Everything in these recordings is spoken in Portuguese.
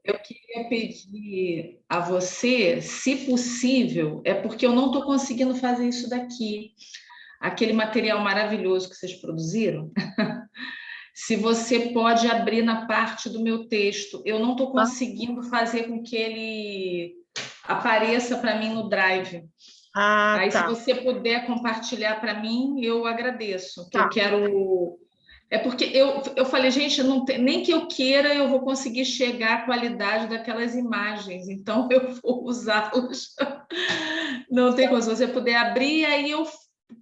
Eu queria pedir a você, se possível, é porque eu não estou conseguindo fazer isso daqui, aquele material maravilhoso que vocês produziram. Se você pode abrir na parte do meu texto, eu não estou Ah, conseguindo fazer com que ele apareça para mim no Drive. ah, Aí, se tá, você puder compartilhar para mim, eu agradeço, que eu tá. quero. É porque eu falei, gente, não tem, nem que eu queira, eu vou conseguir chegar à qualidade daquelas imagens, então eu vou usá-las. Não tem como. Se você puder abrir, aí eu,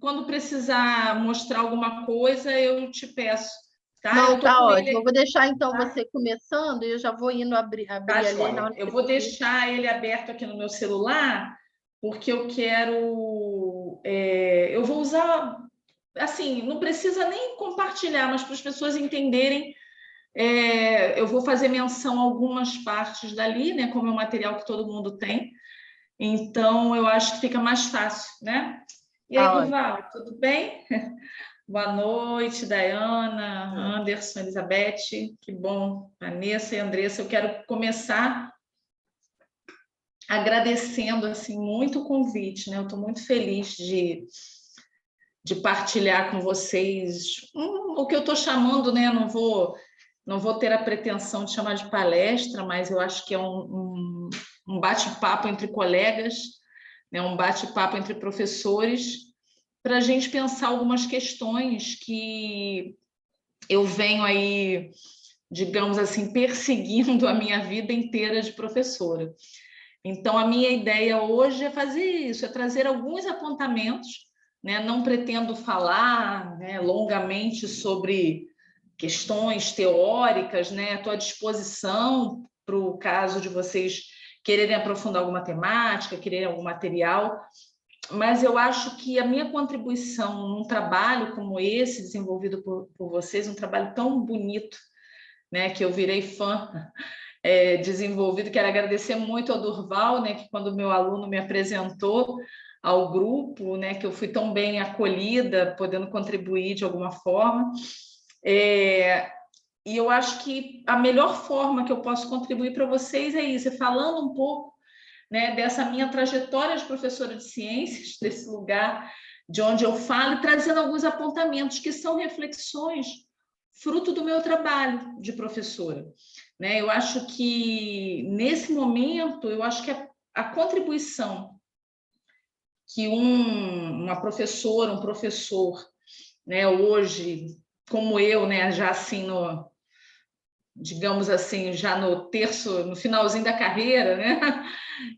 quando precisar mostrar alguma coisa, eu te peço, tá? Eu Não, tô tá com ótimo. Eu ele, vou deixar então tá? você começando e eu já vou indo Tá, abrir ali aí na joia. hora que Eu você vou pedir. deixar ele aberto aqui no meu celular, porque eu quero. Eu vou usar. Assim, não precisa nem compartilhar, mas para as pessoas entenderem, eu vou fazer menção a algumas partes dali, né? Como é um material que todo mundo tem. Então, eu acho que fica mais fácil, né? E aí, Tá ótimo. Durval, tudo bem? Boa noite, Dayana, Anderson, Elizabeth, que bom, Vanessa e Andressa. Eu quero começar agradecendo assim muito o convite, né? Eu estou muito feliz de partilhar com vocês o que eu estou chamando, né? Não vou ter a pretensão de chamar de palestra, mas eu acho que é um bate-papo entre colegas, né? Um bate-papo entre professores, para a gente pensar algumas questões que eu venho aí, digamos assim, perseguindo a minha vida inteira de professora. Então, a minha ideia hoje é fazer isso, é trazer alguns apontamentos, né? Não pretendo falar, né, longamente sobre questões teóricas, né? Estou à disposição para o caso de vocês quererem aprofundar alguma temática, quererem algum material, mas eu acho que a minha contribuição num trabalho como esse, desenvolvido por vocês, um trabalho tão bonito, né, que eu virei fã, desenvolvido. Quero agradecer muito ao Durval, né, que quando o meu aluno me apresentou ao grupo, né, que eu fui tão bem acolhida, podendo contribuir de alguma forma. E eu acho que a melhor forma que eu posso contribuir para vocês é isso, é falando um pouco, né, dessa minha trajetória de professora de ciências, desse lugar de onde eu falo, e trazendo alguns apontamentos que são reflexões fruto do meu trabalho de professora, né? Eu acho que nesse momento, eu acho que a contribuição que uma professora, um professor, né, hoje, como eu, né, já assim digamos assim, já no finalzinho da carreira, né,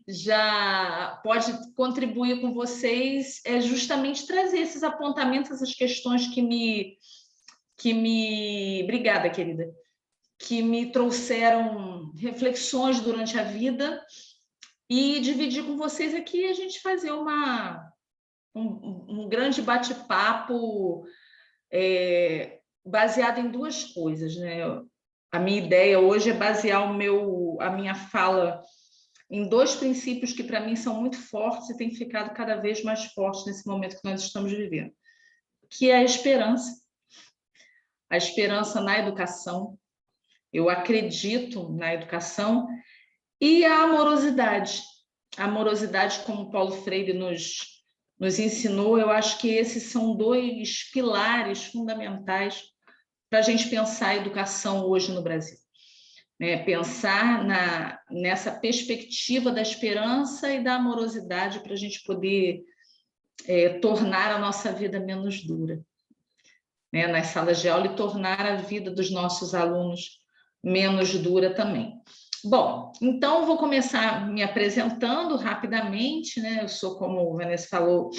já pode contribuir com vocês, é justamente trazer esses apontamentos, essas questões obrigada, querida, que me trouxeram reflexões durante a vida e dividir com vocês aqui, a gente fazer um grande bate-papo baseado em duas coisas, né? A minha ideia hoje é basear a minha fala em dois princípios que para mim são muito fortes e têm ficado cada vez mais fortes nesse momento que nós estamos vivendo, que é a esperança na educação. Eu acredito na educação e a amorosidade como Paulo Freire nos ensinou. Eu acho que esses são dois pilares fundamentais para a gente pensar a educação hoje no Brasil, né? Pensar nessa perspectiva da esperança e da amorosidade para a gente poder tornar a nossa vida menos dura, né? Nas salas de aula, e tornar a vida dos nossos alunos menos dura também. Bom, então vou começar me apresentando rapidamente, né? Eu sou, como a Vanessa falou,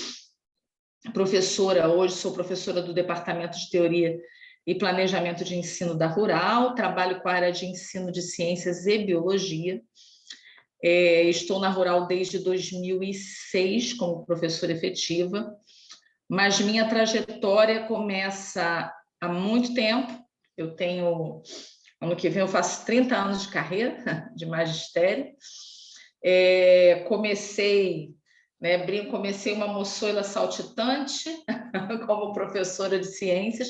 professora, hoje sou professora do Departamento de Teoria e Planejamento de Ensino da Rural, trabalho com a área de ensino de ciências e biologia. Estou na Rural desde 2006 como professora efetiva, mas minha trajetória começa há muito tempo. Ano que vem eu faço 30 anos de carreira de magistério. Comecei uma moçoila saltitante como professora de ciências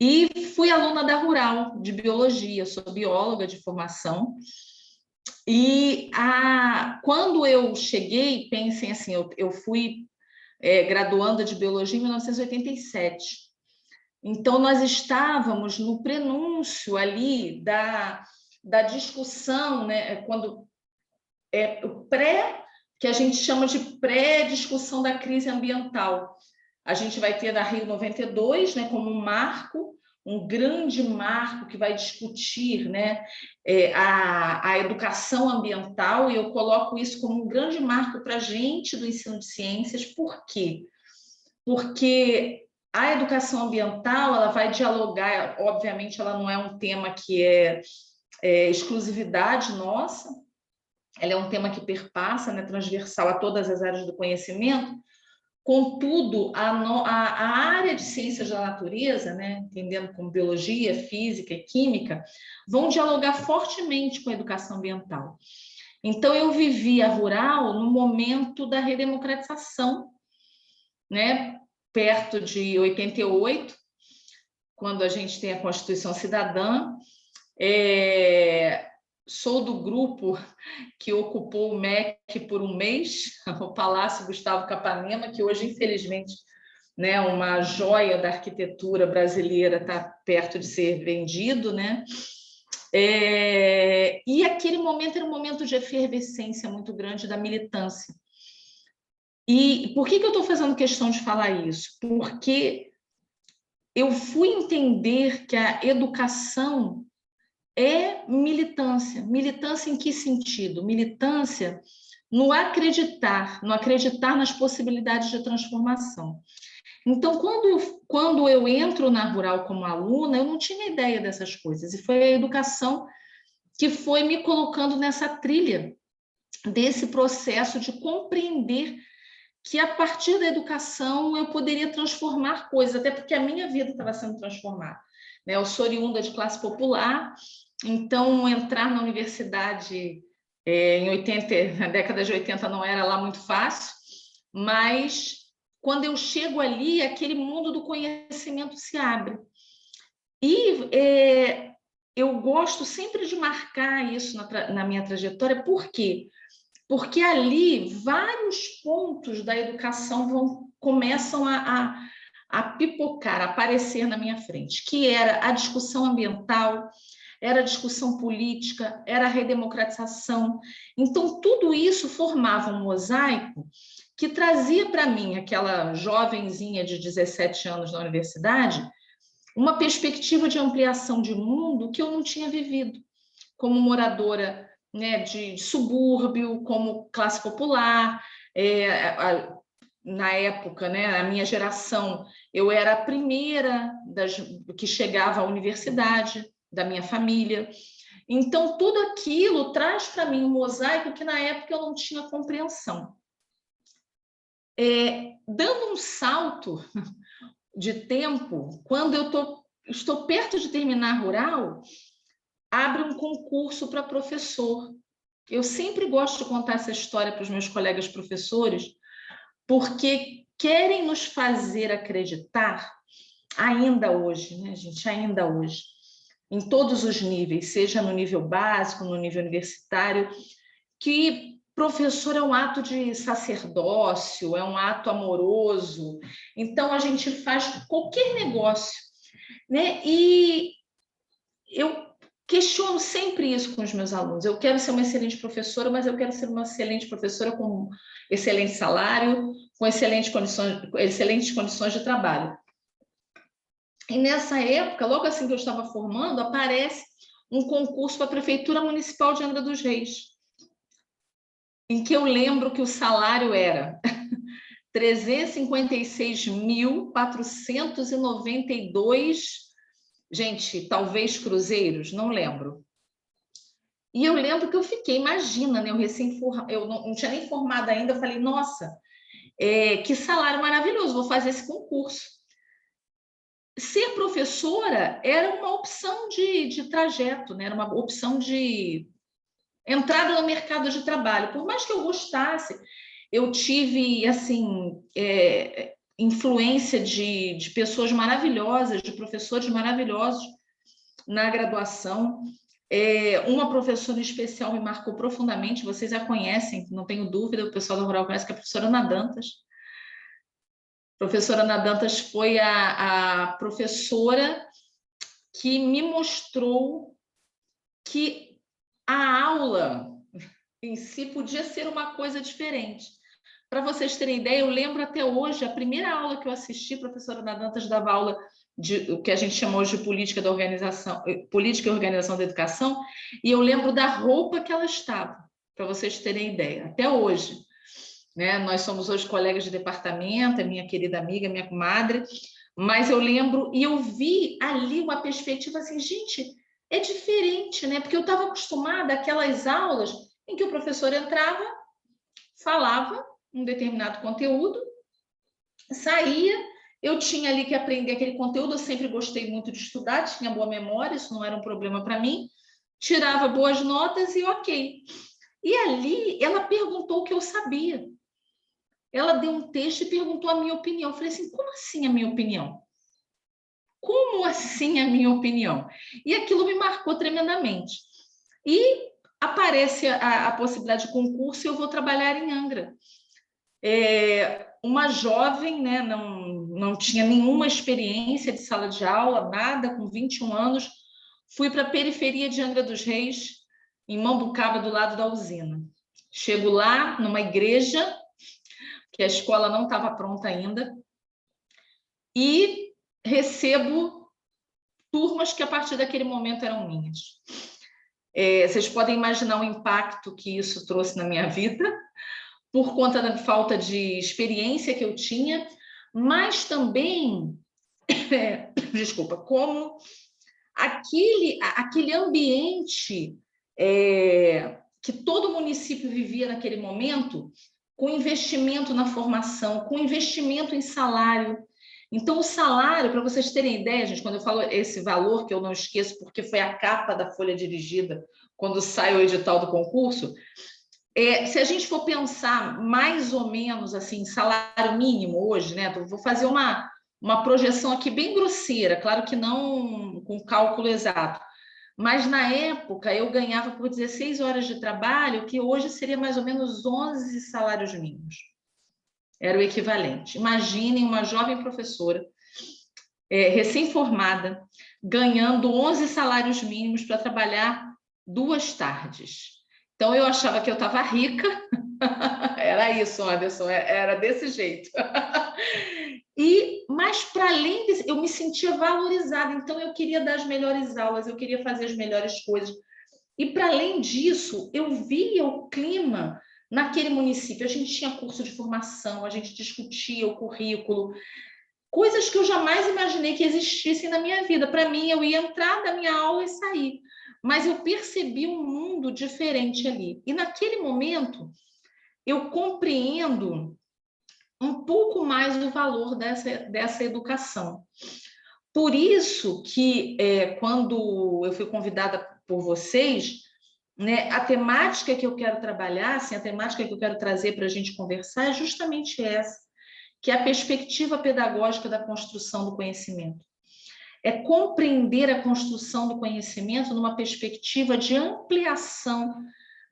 e fui aluna da Rural de biologia, sou bióloga de formação E quando eu cheguei, pensem assim, eu fui graduanda de Biologia em 1987. Então, nós estávamos no prenúncio ali da discussão, né, quando o que a gente chama de pré-discussão da crise ambiental. A gente vai ter a Rio 92, né, como um marco, um grande marco que vai discutir, né, a educação ambiental, e eu coloco isso como um grande marco para a gente do ensino de ciências. Por quê? Porque a educação ambiental ela vai dialogar, obviamente ela não é um tema que é exclusividade nossa, ela é um tema que perpassa, né, transversal a todas as áreas do conhecimento. Contudo, a área de ciências da natureza, né, entendendo como biologia, física e química, vão dialogar fortemente com a educação ambiental. Então, eu vivi a rural no momento da redemocratização, né, perto de 88, quando a gente tem a Constituição Cidadã. Sou do grupo que ocupou o MEC por um mês, o Palácio Gustavo Capanema, que hoje, infelizmente, né, uma joia da arquitetura brasileira, está perto de ser vendido, né? E aquele momento era um momento de efervescência muito grande da militância. E por que eu estou fazendo questão de falar isso? Porque eu fui entender que a educação é militância. Militância em que sentido? Militância no acreditar nas possibilidades de transformação. Então, quando eu entro na Rural como aluna, eu não tinha ideia dessas coisas, e foi a educação que foi me colocando nessa trilha desse processo de compreender que a partir da educação eu poderia transformar coisas, até porque a minha vida estava sendo transformada. Eu sou oriunda de classe popular, então entrar na universidade na década de 80 não era lá muito fácil, mas quando eu chego ali, aquele mundo do conhecimento se abre. E eu gosto sempre de marcar isso na minha trajetória. Por quê? Porque ali vários pontos da educação começam a pipocar, a aparecer na minha frente, que era a discussão ambiental, era a discussão política, era a redemocratização. Então, tudo isso formava um mosaico que trazia para mim, aquela jovenzinha de 17 anos na universidade, uma perspectiva de ampliação de mundo que eu não tinha vivido, como moradora, né, de subúrbio, como classe popular. Na época, né, a minha geração, eu era a primeira que chegava à universidade da minha família. Então, tudo aquilo traz para mim um mosaico que na época eu não tinha compreensão. Dando um salto de tempo, quando eu estou perto de terminar a Rural, abre um concurso para professor. Eu sempre gosto de contar essa história para os meus colegas professores, porque querem nos fazer acreditar, ainda hoje, né, gente, ainda hoje, em todos os níveis, seja no nível básico, no nível universitário, que professor é um ato de sacerdócio, é um ato amoroso, então a gente faz qualquer negócio, né? E eu questiono sempre isso com os meus alunos. Eu quero ser uma excelente professora, mas eu quero ser uma excelente professora com excelente salário, com excelentes condições de trabalho. E nessa época, logo assim que eu estava formando, aparece um concurso para a Prefeitura Municipal de Angra dos Reis, em que eu lembro que o salário era 356.492, gente, talvez cruzeiros, não lembro. E eu lembro que eu fiquei, imagina, né? Eu não tinha nem formado ainda, eu falei, nossa, que salário maravilhoso, vou fazer esse concurso. Ser professora era uma opção de trajeto, né? Era uma opção de entrada no mercado de trabalho. Por mais que eu gostasse, eu tive assim influência de pessoas maravilhosas, de professores maravilhosos na graduação. Uma professora especial me marcou profundamente, vocês a conhecem, não tenho dúvida, o pessoal da Rural conhece, que é a professora Ana Dantas. A professora Ana Dantas foi a professora que me mostrou que a aula em si podia ser uma coisa diferente. Para vocês terem ideia, eu lembro até hoje, a primeira aula que eu assisti, a professora Ana Dantas dava aula de o que a gente chamou de política da organização, política e organização da educação, e eu lembro da roupa que ela estava, para vocês terem ideia, até hoje. Né? Nós somos hoje colegas de departamento, é minha querida amiga, minha comadre, mas eu lembro, e eu vi ali uma perspectiva assim, gente, é diferente, né? Porque eu estava acostumada àquelas aulas em que o professor entrava, falava um determinado conteúdo, saía, eu tinha ali que aprender aquele conteúdo, eu sempre gostei muito de estudar, tinha boa memória, isso não era um problema para mim, tirava boas notas e ok. E ali ela perguntou o que eu sabia. Ela deu um texto e perguntou a minha opinião. Eu falei assim, como assim a minha opinião? Como assim a minha opinião? E aquilo me marcou tremendamente. E aparece a possibilidade de concurso e eu vou trabalhar em Angra. Uma jovem, né, não tinha nenhuma experiência de sala de aula, nada, com 21 anos, fui para a periferia de Angra dos Reis, em Mambucaba, do lado da usina. Chego lá, numa igreja, que a escola não estava pronta ainda, e recebo turmas que a partir daquele momento eram minhas. Vocês podem imaginar o impacto que isso trouxe na minha vida, por conta da falta de experiência que eu tinha, mas também, desculpa, como aquele ambiente que todo município vivia naquele momento, com investimento na formação, com investimento em salário. Então, o salário, para vocês terem ideia, gente, quando eu falo esse valor, que eu não esqueço, porque foi a capa da Folha Dirigida, quando sai o edital do concurso, se a gente for pensar mais ou menos assim, salário mínimo hoje, né? Vou fazer uma projeção aqui bem grosseira, claro que não com cálculo exato, mas na época eu ganhava por 16 horas de trabalho, que hoje seria mais ou menos 11 salários mínimos. Era o equivalente. Imaginem uma jovem professora, recém-formada, ganhando 11 salários mínimos para trabalhar 2 tardes. Então, eu achava que eu estava rica. Era isso, Anderson, era desse jeito. Mas, para além disso, eu me sentia valorizada. Então, eu queria dar as melhores aulas, eu queria fazer as melhores coisas. E, para além disso, eu via o clima naquele município. A gente tinha curso de formação, a gente discutia o currículo, coisas que eu jamais imaginei que existissem na minha vida. Para mim, eu ia entrar da minha aula e sair. Mas eu percebi um mundo diferente ali. E naquele momento, eu compreendo um pouco mais o valor dessa educação. Por isso que, quando eu fui convidada por vocês, né, a temática que eu quero trabalhar, assim, a temática que eu quero trazer para a gente conversar é justamente essa, que é a perspectiva pedagógica da construção do conhecimento. É compreender a construção do conhecimento numa perspectiva de ampliação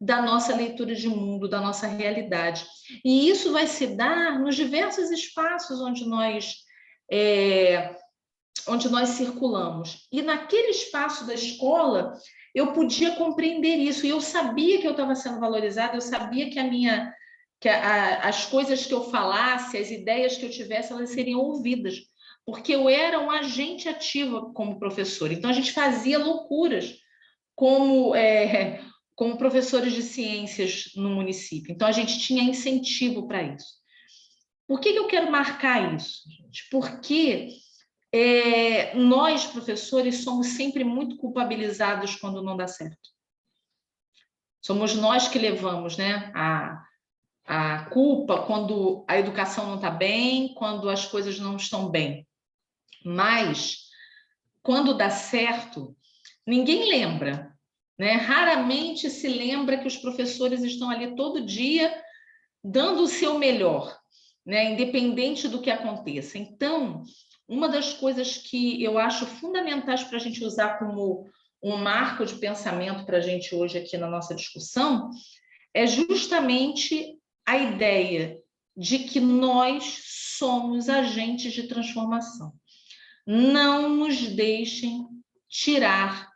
da nossa leitura de mundo, da nossa realidade. E isso vai se dar nos diversos espaços onde nós circulamos. E naquele espaço da escola, eu podia compreender isso, e eu sabia que eu estava sendo valorizada, eu sabia que as coisas que eu falasse, as ideias que eu tivesse, elas seriam ouvidas, porque eu era um agente ativo como professora. Então, a gente fazia loucuras como professores de ciências no município. Então, a gente tinha incentivo para isso. Por que eu quero marcar isso, gente? Porque nós, professores, somos sempre muito culpabilizados quando não dá certo. Somos nós que levamos, né, a culpa quando a educação não está bem, quando as coisas não estão bem. Mas, quando dá certo, ninguém lembra, né? Raramente se lembra que os professores estão ali todo dia dando o seu melhor, né? Independente do que aconteça. Então, uma das coisas que eu acho fundamentais para a gente usar como um marco de pensamento para a gente hoje aqui na nossa discussão, é justamente a ideia de que nós somos agentes de transformação. Não nos deixem tirar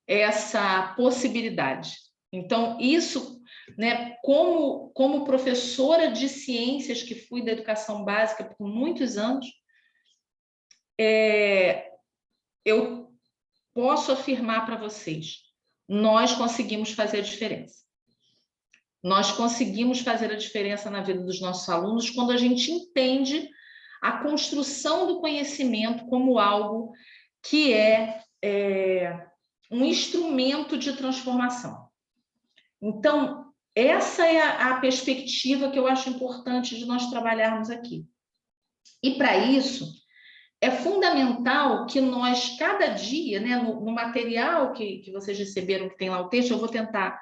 essa possibilidade. Então, isso, né, como professora de ciências que fui da educação básica por muitos anos, eu posso afirmar para vocês, nós conseguimos fazer a diferença. Nós conseguimos fazer a diferença na vida dos nossos alunos quando a gente entende a construção do conhecimento como algo que é um instrumento de transformação. Então, essa é a perspectiva que eu acho importante de nós trabalharmos aqui. E, para isso, é fundamental que nós, cada dia, né, no material que vocês receberam, que tem lá o texto, eu vou tentar...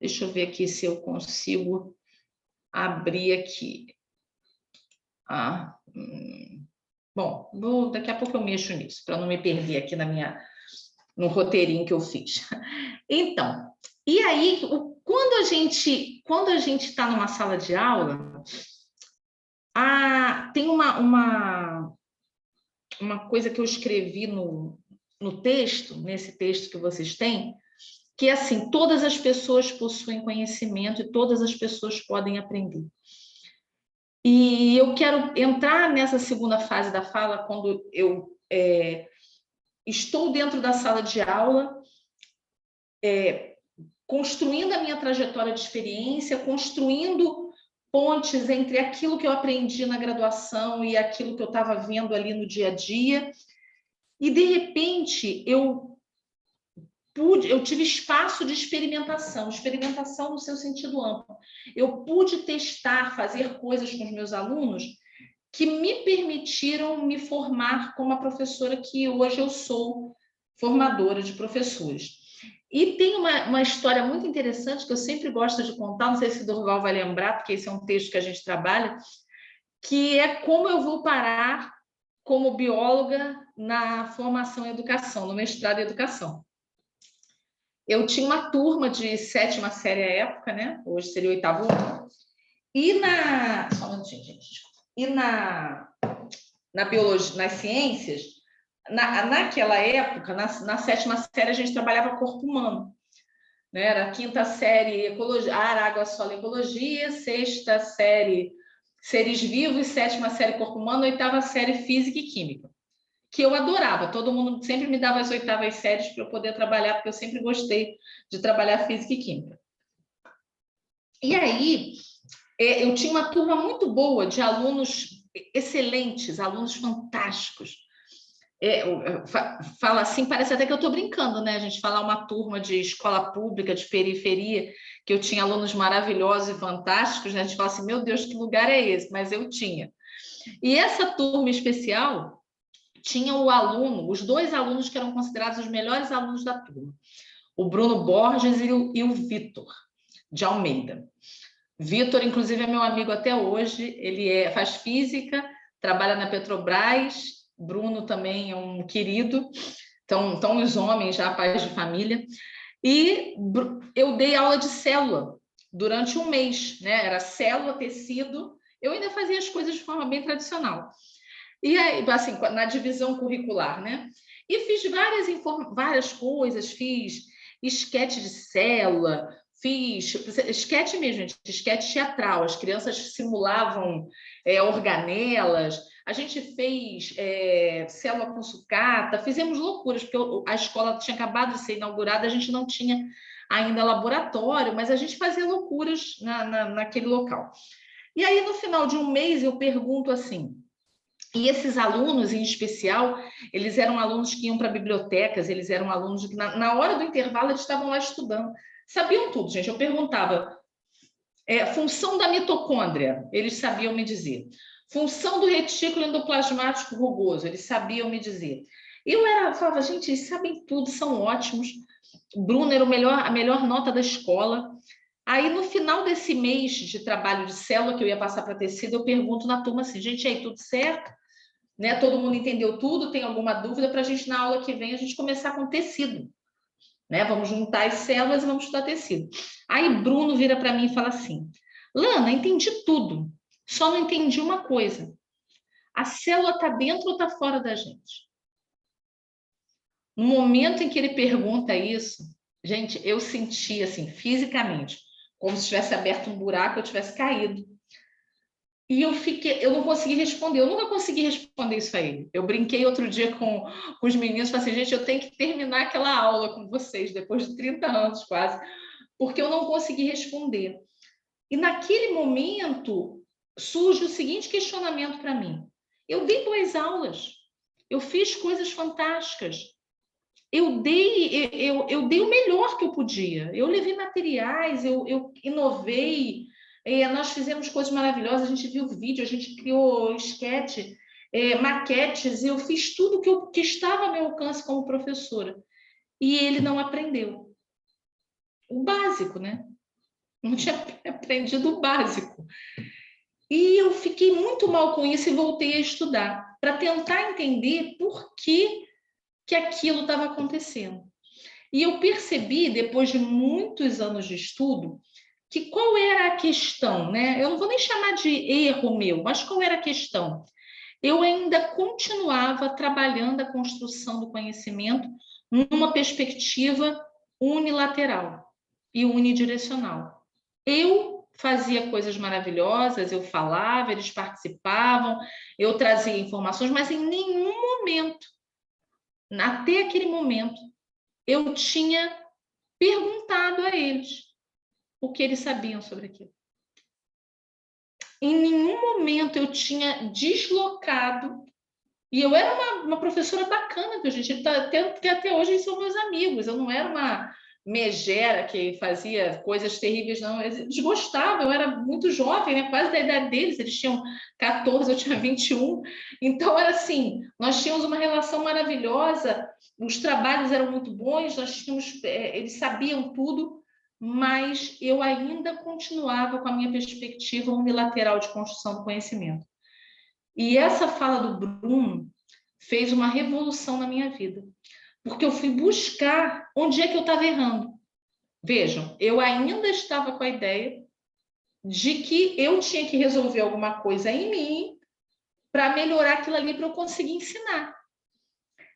Deixa eu ver aqui se eu consigo abrir aqui. Bom, daqui a pouco eu mexo nisso, para não me perder aqui no roteirinho que eu fiz. Então, e aí, quando a gente está numa sala de aula, tem uma coisa que eu escrevi no texto, nesse texto que vocês têm, que é assim, todas as pessoas possuem conhecimento e todas as pessoas podem aprender. E eu quero entrar nessa segunda fase da fala, quando eu estou dentro da sala de aula, construindo a minha trajetória de experiência, construindo pontes entre aquilo que eu aprendi na graduação e aquilo que eu estava vendo ali no dia a dia. E, de repente, eu tive espaço de experimentação no seu sentido amplo. Eu pude testar, fazer coisas com os meus alunos que me permitiram me formar como a professora que hoje eu sou, formadora de professores. E tem uma história muito interessante que eu sempre gosto de contar, não sei se o Durval vai lembrar, porque esse é um texto que a gente trabalha, que é como eu vou parar como bióloga na formação em educação, no mestrado em educação. Eu tinha uma turma de 7ª série à época, né? Hoje seria o 8º ano. E só um minutinho, gente, desculpa. E na biologia, nas ciências, naquela época, na 7ª série, a gente trabalhava corpo humano. Né? Era a 5ª série ecologia, ar, água, solo, ecologia, 6ª série seres vivos, 7ª série corpo humano, 8ª série física e química, que eu adorava. Todo mundo sempre me dava as 8ª séries para eu poder trabalhar, porque eu sempre gostei de trabalhar física e química. E aí, eu tinha uma turma muito boa de alunos excelentes, alunos fantásticos. Fala assim, parece até que eu estou brincando, né? A gente falar uma turma de escola pública, de periferia, que eu tinha alunos maravilhosos e fantásticos, né? A gente fala assim, meu Deus, que lugar é esse? Mas eu tinha. E essa turma especial tinha os 2 alunos que eram considerados os melhores alunos da turma, o Bruno Borges e o Vitor de Almeida. Vitor, inclusive, é meu amigo até hoje, ele faz física, trabalha na Petrobras. Bruno também é um querido, então os homens já pais de família. E eu dei aula de célula durante um mês, né? Era célula, tecido, eu ainda fazia as coisas de forma bem tradicional. E aí, assim, na divisão curricular, né? E fiz várias coisas, fiz esquete de célula, fiz esquete mesmo, gente, esquete teatral. As crianças simulavam organelas, a gente fez célula com sucata, fizemos loucuras, porque a escola tinha acabado de ser inaugurada, a gente não tinha ainda laboratório, mas a gente fazia loucuras naquele local. E aí, no final de um mês, eu pergunto assim, e esses alunos, em especial, eles eram alunos que iam para bibliotecas, eles eram alunos que, na hora do intervalo, eles estavam lá estudando. Sabiam tudo, gente. Eu perguntava, função da mitocôndria, eles sabiam me dizer. Função do retículo endoplasmático rugoso, eles sabiam me dizer. Eu falava, gente, eles sabem tudo, são ótimos. O Bruno era a melhor nota da escola. Aí, no final desse mês de trabalho de célula, que eu ia passar para tecido, eu pergunto na turma assim, gente, aí, tudo certo? Né? Todo mundo entendeu tudo? Tem alguma dúvida para a gente, na aula que vem, a gente começar com tecido? né? Vamos juntar as células e vamos estudar tecido. Aí Bruno vira para mim e fala assim: Lana, entendi tudo, só não entendi uma coisa. A célula está dentro ou está fora da gente? No momento em que ele pergunta isso, gente, eu senti assim, fisicamente, como se tivesse aberto um buraco, eu tivesse caído. E eu não consegui responder, eu nunca consegui responder isso a ele. Eu brinquei outro dia com os meninos, falei assim, gente, eu tenho que terminar aquela aula com vocês, depois de 30 anos quase, porque eu não consegui responder. E naquele momento surge o seguinte questionamento para mim. Eu dei boas aulas, eu fiz coisas fantásticas, eu dei o melhor que eu podia. Eu levei materiais, eu inovei, nós fizemos coisas maravilhosas, a gente viu vídeo, a gente criou esquete, maquetes, eu fiz tudo que estava ao meu alcance como professora. E ele não aprendeu. O básico, né? Não tinha aprendido o básico. E eu fiquei muito mal com isso e voltei a estudar, para tentar entender por que aquilo estava acontecendo. E eu percebi, depois de muitos anos de estudo, que qual era a questão, né? Eu não vou nem chamar de erro meu, mas qual era a questão? Eu ainda continuava trabalhando a construção do conhecimento numa perspectiva unilateral e unidirecional. Eu fazia coisas maravilhosas, eu falava, eles participavam, eu trazia informações, mas em nenhum momento, até aquele momento, eu tinha perguntado a eles o que eles sabiam sobre aquilo. Em nenhum momento eu tinha deslocado, e eu era uma professora bacana, que gente, até hoje eles são meus amigos, eu não era uma megera que fazia coisas terríveis, não, eles gostavam, eu era muito jovem, né? Quase da idade deles, eles tinham 14, eu tinha 21, então era assim, nós tínhamos uma relação maravilhosa, os trabalhos eram muito bons, eles sabiam tudo, mas eu ainda continuava com a minha perspectiva unilateral de construção do conhecimento. E essa fala do Bruno fez uma revolução na minha vida, porque eu fui buscar onde é que eu estava errando. Vejam, eu ainda estava com a ideia de que eu tinha que resolver alguma coisa em mim para melhorar aquilo ali, para eu conseguir ensinar.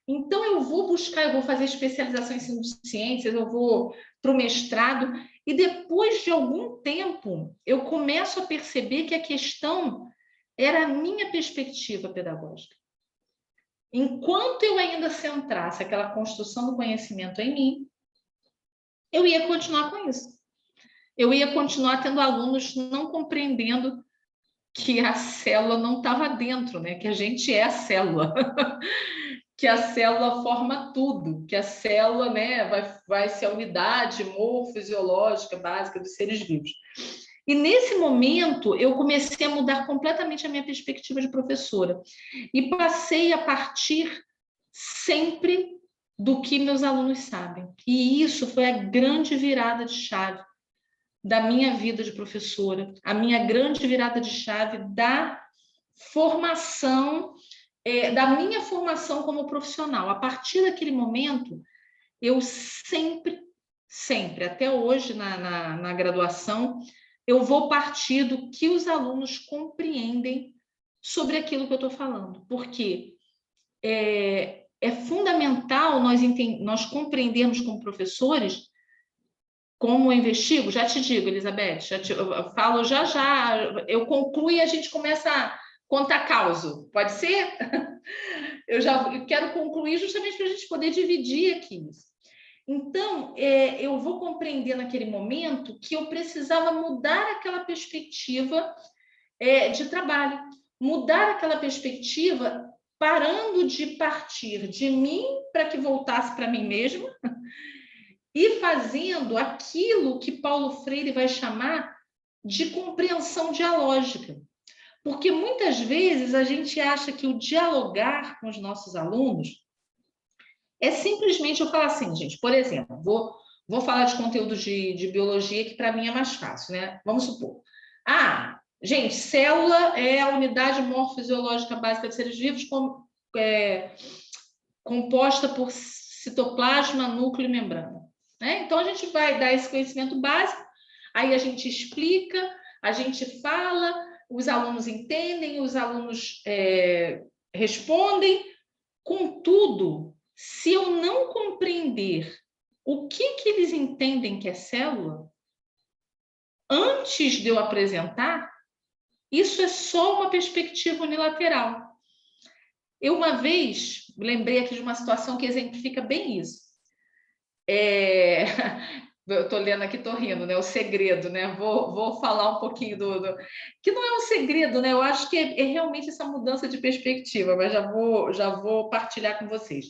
Então, eu vou buscar, eu vou fazer especialização em ensino de ciências, eu vou para o mestrado, e depois de algum tempo, eu começo a perceber que a questão era a minha perspectiva pedagógica. Enquanto eu ainda centrasse aquela construção do conhecimento em mim, eu ia continuar com isso. Eu ia continuar tendo alunos não compreendendo que a célula não estava dentro, né? Que a gente é a célula. Que a célula forma tudo, que a célula, né, vai ser a unidade morfosiológica básica dos seres vivos. E nesse momento eu comecei a mudar completamente a minha perspectiva de professora e passei a partir sempre do que meus alunos sabem. E isso foi a grande virada de chave da minha vida de professora, a minha grande virada de chave da formação, da minha formação como profissional. A partir daquele momento, eu sempre, até hoje na graduação, eu vou partir do que os alunos compreendem sobre aquilo que eu estou falando, porque é fundamental nós compreendermos como professores como eu investigo. Já te digo, Elizabeth, eu falo já, eu concluo e a gente começa a contar causa, pode ser? Eu quero concluir justamente para a gente poder dividir aqui isso. Então, eu vou compreender naquele momento que eu precisava mudar aquela perspectiva de trabalho, mudar aquela perspectiva parando de partir de mim para que voltasse para mim mesma e fazendo aquilo que Paulo Freire vai chamar de compreensão dialógica. Porque muitas vezes a gente acha que o dialogar com os nossos alunos é simplesmente eu falar assim, gente, por exemplo, vou falar de conteúdo de biologia, que para mim é mais fácil, né? Vamos supor. Gente, célula é a unidade morfosiológica básica de seres vivos composta por citoplasma, núcleo e membrana. né? Então, a gente vai dar esse conhecimento básico, aí a gente explica, a gente fala, os alunos entendem, os alunos respondem. Contudo, se eu não compreender o que eles entendem que é célula, antes de eu apresentar, isso é só uma perspectiva unilateral. Eu, uma vez, lembrei aqui de uma situação que exemplifica bem isso. Eu estou lendo aqui, estou rindo, né? O segredo, né? Vou falar um pouquinho que não é um segredo, né? Eu acho que é realmente essa mudança de perspectiva, mas já vou partilhar com vocês.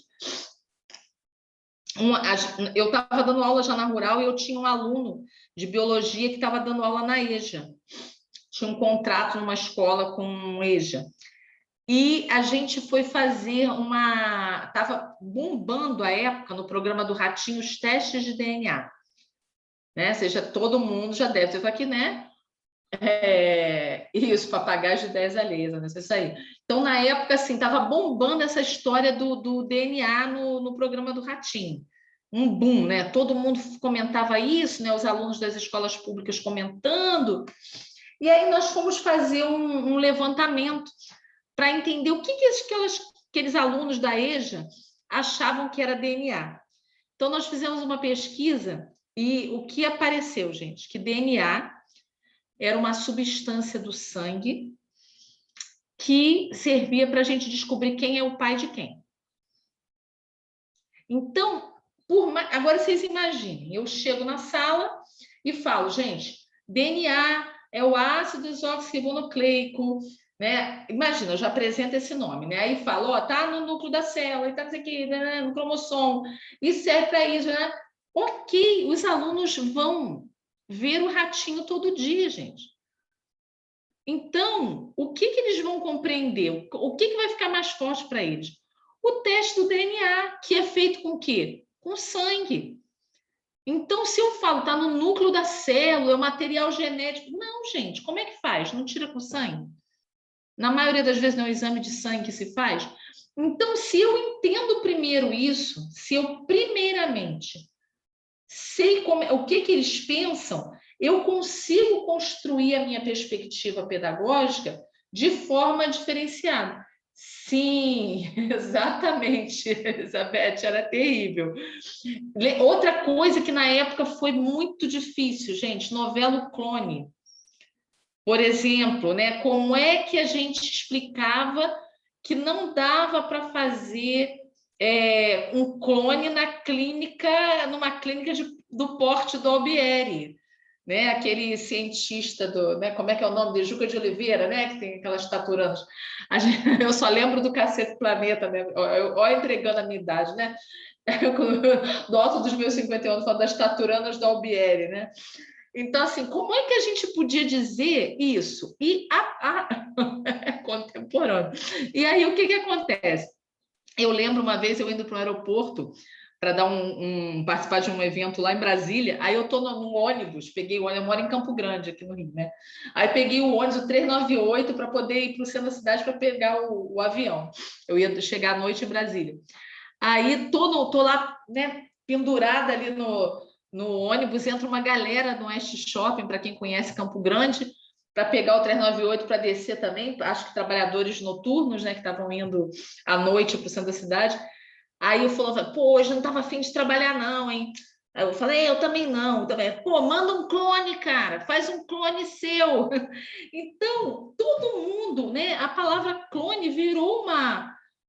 Eu estava dando aula já na Rural e eu tinha um aluno de biologia que estava dando aula na EJA. Tinha um contrato numa escola com EJA. E a gente foi fazer estava bombando a época no programa do Ratinho os testes de DNA. Né? Ou seja, todo mundo já deve ter aqui, né? Isso, papagaios de 10 alheias, né? Isso aí. Então, na época, assim, estava bombando essa história do DNA no programa do Ratinho. Um boom, né? Todo mundo comentava isso, né? Os alunos das escolas públicas comentando. E aí nós fomos fazer um levantamento para entender o que aqueles alunos da EJA achavam que era DNA. Então, nós fizemos uma pesquisa e o que apareceu, gente? Que DNA era uma substância do sangue que servia para a gente descobrir quem é o pai de quem. Então, agora vocês imaginem, eu chego na sala e falo, gente, DNA é o ácido desoxirribonucleico, né? Imagina, eu já apresento esse nome, né? Aí falo, ó, tá no núcleo da célula, está aqui, né, no cromossomo, e serve para isso, né? Ok, os alunos vão ver o ratinho todo dia, gente. Então, o que eles vão compreender? O que vai ficar mais forte para eles? O teste do DNA, que é feito com o quê? Com sangue. Então, se eu falo, está no núcleo da célula, é o material genético. Não, gente, como é que faz? Não tira com sangue? Na maioria das vezes não é um exame de sangue que se faz. Então, se eu entendo primeiro isso, se eu primeiramente sei o que eles pensam, eu consigo construir a minha perspectiva pedagógica de forma diferenciada. Sim, exatamente, Elizabeth, era terrível. Outra coisa que na época foi muito difícil, gente, novela Clone. Por exemplo, né, como é que a gente explicava que não dava para fazer um clone numa clínica do porte do Albieri, né? Aquele cientista né? Como é que é o nome dele? Juca de Oliveira, né? Que tem aquelas taturanas. Eu só lembro do Cacete Planeta, né? Olha, entregando a minha idade, né? Do alto dos meus 51 anos, falando das taturanas do Albieri, né? Então, assim, como é que a gente podia dizer isso? E contemporâneo. E aí, o que acontece? Eu lembro uma vez eu indo para o aeroporto para dar participar de um evento lá em Brasília, aí eu estou no ônibus, peguei o ônibus, eu moro em Campo Grande, aqui no Rio, né? Aí peguei o ônibus, o 398, para poder ir para o centro da cidade para pegar o avião. Eu ia chegar à noite em Brasília. Aí tô lá, né, pendurada ali no ônibus, entra uma galera no Oeste Shopping, para quem conhece Campo Grande, para pegar o 398 para descer também, acho que trabalhadores noturnos, né, que estavam indo à noite para o centro da cidade. Aí eu falava, pô, hoje não estava afim de trabalhar não, hein? Aí eu falei, eu também não. Também. Pô, manda um clone, cara, faz um clone seu. Então, todo mundo, né? A palavra clone virou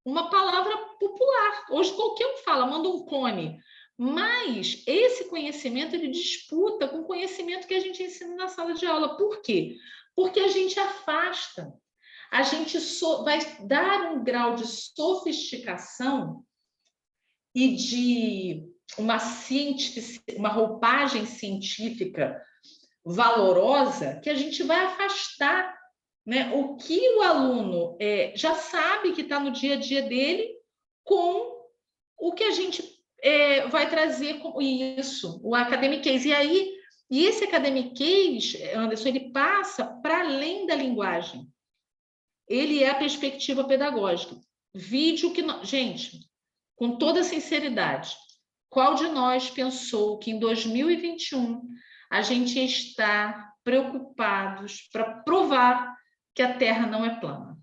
uma palavra popular. Hoje qualquer um fala, manda um clone. Mas esse conhecimento, ele disputa com o conhecimento que a gente ensina na sala de aula. Por quê? Porque a gente afasta. A gente vai dar um grau de sofisticação e de uma roupagem científica valorosa que a gente vai afastar, né? O que o aluno já sabe que está no dia a dia dele com o que a gente vai trazer com isso, o academic case. E esse academic case, Anderson, ele passa para além da linguagem. Ele é a perspectiva pedagógica. Vídeo que... Gente, com toda sinceridade, qual de nós pensou que em 2021 a gente ia estar preocupados para provar que a Terra não é plana?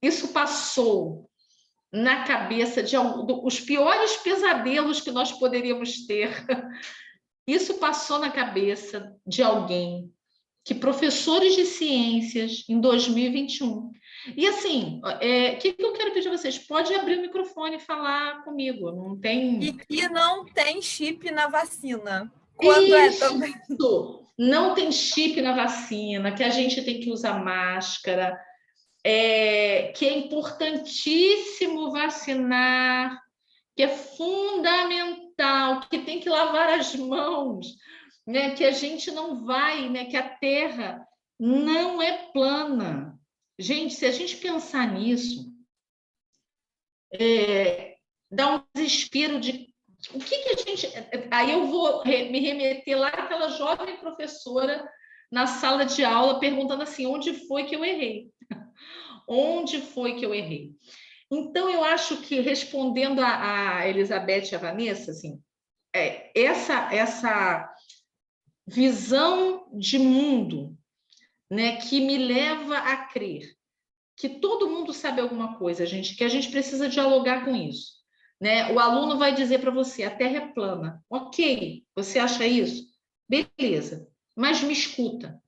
Isso passou na cabeça de os piores pesadelos que nós poderíamos ter. Isso passou na cabeça de alguém que professores de ciências em 2021. E assim, o que eu quero pedir a vocês? Pode abrir o microfone e falar comigo, não tem... E que não tem chip na vacina. Quando é também? Não tem chip na vacina, que a gente tem que usar máscara, que é importantíssimo vacinar, que é fundamental, que tem que lavar as mãos, né? Que a gente não vai, né? Que a Terra não é plana. Gente, se a gente pensar nisso, dá um desespero de o que a gente... Aí eu vou me remeter lá àquela jovem professora na sala de aula perguntando assim, onde foi que eu errei? Onde foi que eu errei? Então, eu acho que, respondendo a Elizabeth e a Vanessa, assim, essa visão de mundo, né, que me leva a crer que todo mundo sabe alguma coisa, gente, que a gente precisa dialogar com isso. Né? O aluno vai dizer para você, a Terra é plana. Ok, você acha isso? Beleza, mas me escuta.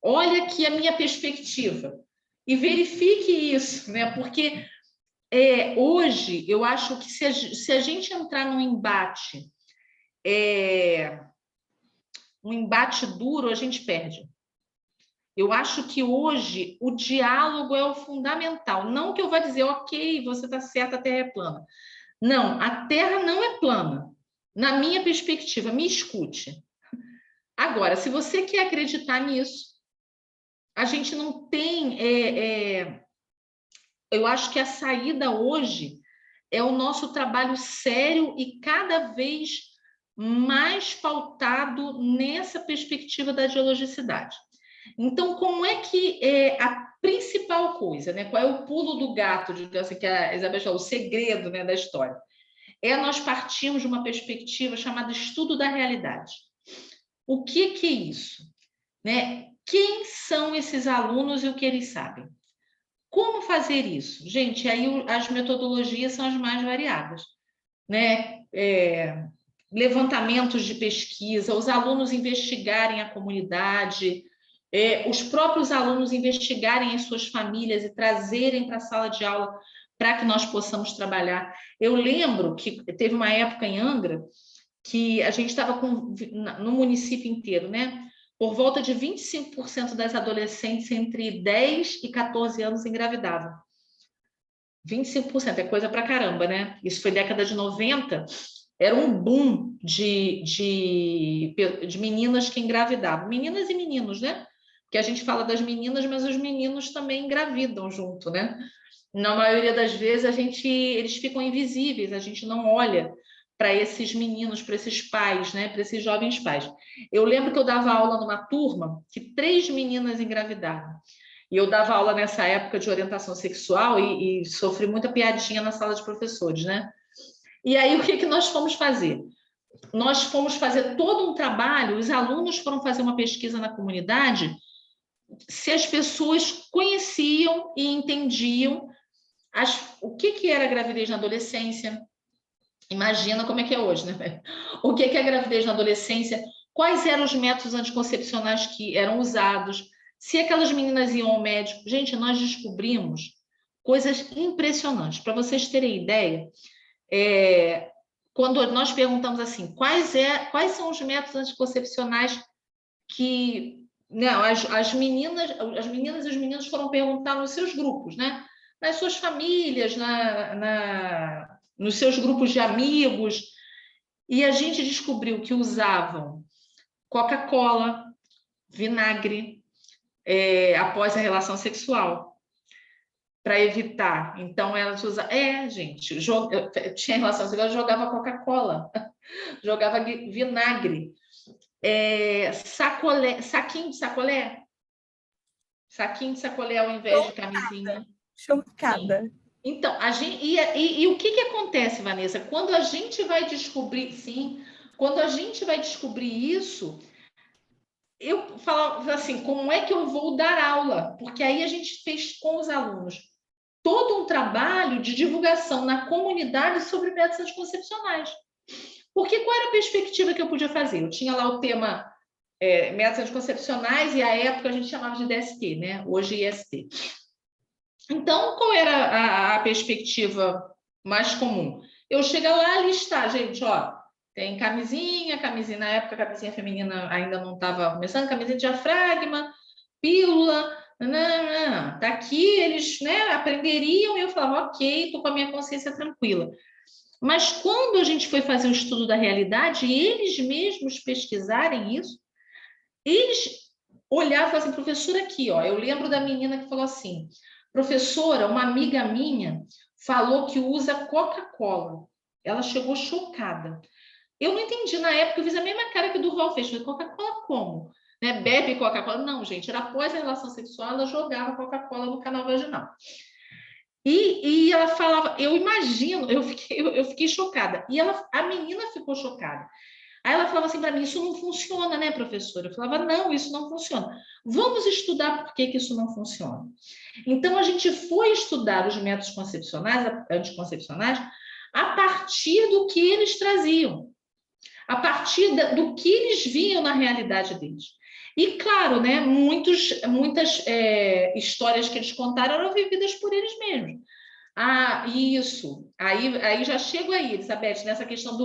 Olha aqui a minha perspectiva e verifique isso, né? Porque hoje eu acho que se a gente entrar num embate, um embate duro, a gente perde. Eu acho que hoje o diálogo é o fundamental. Não que eu vá dizer, ok, você está certa, a Terra é plana. Não, a Terra não é plana. Na minha perspectiva, me escute. Agora, se você quer acreditar nisso, a gente não tem... eu acho que a saída hoje é o nosso trabalho sério e cada vez mais pautado nessa perspectiva da geologicidade. Então, como é que a principal coisa, né? Qual é o pulo do gato, assim, que a Isabel falou, o segredo, né, da história? Nós partimos de uma perspectiva chamada estudo da realidade. O que é isso? Né? Quem são esses alunos e o que eles sabem? Como fazer isso? Gente, aí as metodologias são as mais variadas. Né? Levantamentos de pesquisa, os alunos investigarem a comunidade, os próprios alunos investigarem as suas famílias e trazerem para a sala de aula para que nós possamos trabalhar. Eu lembro que teve uma época em Angra que a gente estava no município inteiro, né? Por volta de 25% das adolescentes entre 10 e 14 anos engravidavam. 25% é coisa pra caramba, né? Isso foi década de 90, era um boom de meninas que engravidavam. Meninas e meninos, né? Porque a gente fala das meninas, mas os meninos também engravidam junto, né? Na maioria das vezes, eles ficam invisíveis, a gente não olha para esses meninos, para esses pais, né? Para esses jovens pais. Eu lembro que eu dava aula numa turma que 3 meninas engravidaram. E eu dava aula nessa época de orientação sexual e sofri muita piadinha na sala de professores, né? E aí, o que nós fomos fazer? Nós fomos fazer todo um trabalho, os alunos foram fazer uma pesquisa na comunidade se as pessoas conheciam e entendiam o que era a gravidez na adolescência. Imagina como é que é hoje, né? O que é a gravidez na adolescência, quais eram os métodos anticoncepcionais que eram usados, se aquelas meninas iam ao médico. Gente, nós descobrimos coisas impressionantes. Para vocês terem ideia, quando nós perguntamos assim, quais são os métodos anticoncepcionais que... Não, as meninas e os meninos foram perguntar nos seus grupos, né? Nas suas famílias, nos seus grupos de amigos, e a gente descobriu que usavam Coca-Cola, vinagre, após a relação sexual, para evitar. Então, elas usavam... gente, tinha relação sexual, jogava Coca-Cola, jogava vinagre, saquinho de sacolé. Saquinho de sacolé ao invés de camisinha. Chocada. Então, e o que acontece, Vanessa? Quando a gente vai descobrir, sim, quando a gente vai descobrir isso, eu falo assim, como é que eu vou dar aula? Porque aí a gente fez com os alunos todo um trabalho de divulgação na comunidade sobre métodos anticoncepcionais. Porque qual era a perspectiva que eu podia fazer? Eu tinha lá o tema métodos anticoncepcionais e à época a gente chamava de DST, né? Hoje IST. Então, qual era a perspectiva mais comum? Eu chegar lá e listar, gente, ó, tem camisinha na época a camisinha feminina ainda não estava começando, camisinha de diafragma, pílula, tá aqui, eles, né, aprenderiam e eu falava, ok, tô com a minha consciência tranquila. Mas quando a gente foi fazer o estudo da realidade, eles mesmos pesquisarem isso, eles olhavam e falavam assim, professora, aqui, ó, eu lembro da menina que falou assim, professora, uma amiga minha falou que usa Coca-Cola. Ela chegou chocada. Eu não entendi, na época eu fiz a mesma cara que o Durval fez, falei, Coca-Cola como? Né? Bebe Coca-Cola? Não, gente, era após a relação sexual, ela jogava Coca-Cola no canal vaginal. E ela falava, eu imagino, eu fiquei chocada. E a menina ficou chocada. Aí ela falava assim para mim, isso não funciona, né, professora? Eu falava, não, isso não funciona. Vamos estudar por que isso não funciona. Então, a gente foi estudar os métodos anticoncepcionais, a partir do que eles traziam, a partir do que eles viam na realidade deles. E, claro, né, muitas histórias que eles contaram eram vividas por eles mesmos. Ah, isso. Aí já chego aí, Elizabeth, nessa questão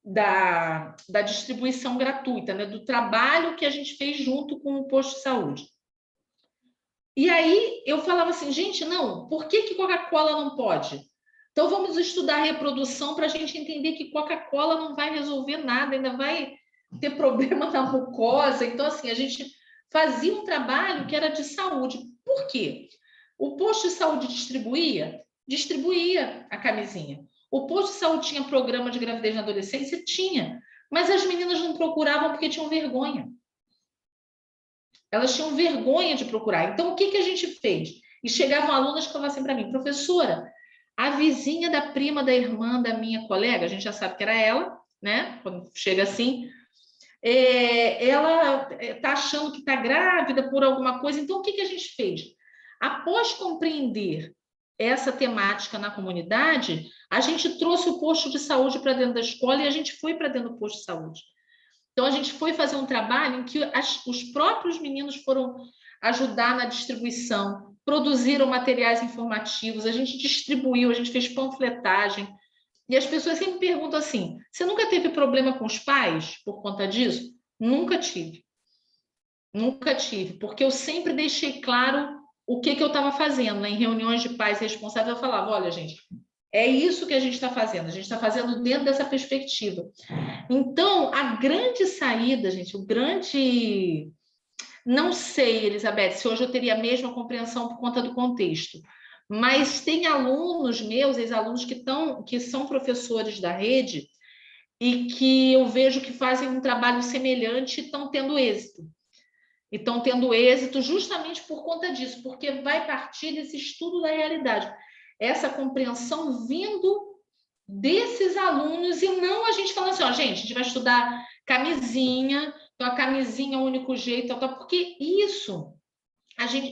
da distribuição gratuita, né, do trabalho que a gente fez junto com o posto de saúde. E aí eu falava assim, gente, não, por que Coca-Cola não pode? Então vamos estudar a reprodução para a gente entender que Coca-Cola não vai resolver nada, ainda vai ter problema na mucosa. Então, assim, a gente fazia um trabalho que era de saúde. Por quê? O posto de saúde distribuía a camisinha. O posto de saúde tinha programa de gravidez na adolescência? Tinha. Mas as meninas não procuravam porque tinham vergonha. Elas tinham vergonha de procurar. Então, o que a gente fez? E chegavam alunas que falavam assim para mim, professora, a vizinha da prima da irmã da minha colega, a gente já sabe que era ela, né? Quando chega assim, ela está achando que está grávida por alguma coisa. Então, o que a gente fez? Após compreender essa temática na comunidade, a gente trouxe o posto de saúde para dentro da escola e a gente foi para dentro do posto de saúde. Então, a gente foi fazer um trabalho em que os próprios meninos foram ajudar na distribuição, produziram materiais informativos, a gente distribuiu, a gente fez panfletagem. E as pessoas sempre perguntam assim, você nunca teve problema com os pais por conta disso? Nunca tive. Nunca tive, porque eu sempre deixei claro o que eu estava fazendo, né? Em reuniões de pais responsáveis, eu falava, olha, gente, é isso que a gente está fazendo, a gente está fazendo dentro dessa perspectiva. Então, a grande saída, gente, o grande... Não sei, Elizabeth, se hoje eu teria a mesma compreensão por conta do contexto, mas tem alunos meus, ex-alunos que são professores da rede e que eu vejo que fazem um trabalho semelhante e estão tendo êxito. E estão tendo êxito justamente por conta disso, porque vai partir desse estudo da realidade. Essa compreensão vindo desses alunos e não a gente falando assim, ó, gente, a gente vai estudar camisinha, então a camisinha é o único jeito, porque isso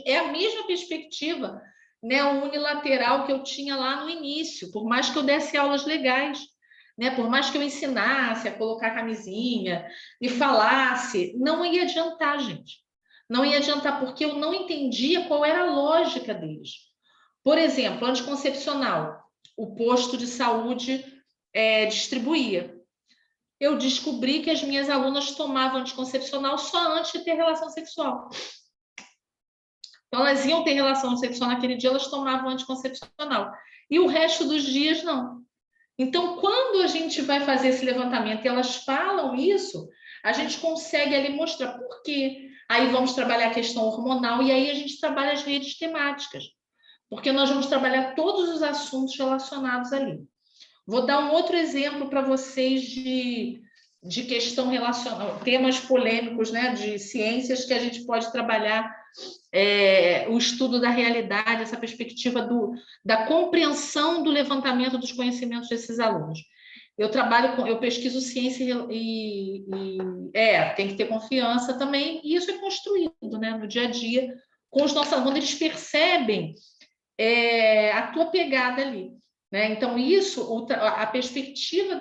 é a mesma perspectiva, né, unilateral que eu tinha lá no início, por mais que eu desse aulas legais, né, por mais que eu ensinasse a colocar camisinha e falasse, não ia adiantar, gente. Não ia adiantar, porque eu não entendia qual era a lógica deles. Por exemplo, anticoncepcional, o posto de saúde distribuía. Eu descobri que as minhas alunas tomavam anticoncepcional só antes de ter relação sexual. Então, elas iam ter relação sexual naquele dia, elas tomavam anticoncepcional. E o resto dos dias, não. Então, quando a gente vai fazer esse levantamento e elas falam isso, a gente consegue ali mostrar por quê. Aí vamos trabalhar a questão hormonal e aí a gente trabalha as redes temáticas. Porque nós vamos trabalhar todos os assuntos relacionados ali. Vou dar um outro exemplo para vocês de questão relacional, temas polêmicos, né, de ciências que a gente pode trabalhar o estudo da realidade, essa perspectiva da compreensão do levantamento dos conhecimentos desses alunos. Eu pesquiso ciência tem que ter confiança também, e isso é construído, né, no dia a dia, com os nossos alunos, eles percebem a tua pegada ali, né? Então, isso, a perspectiva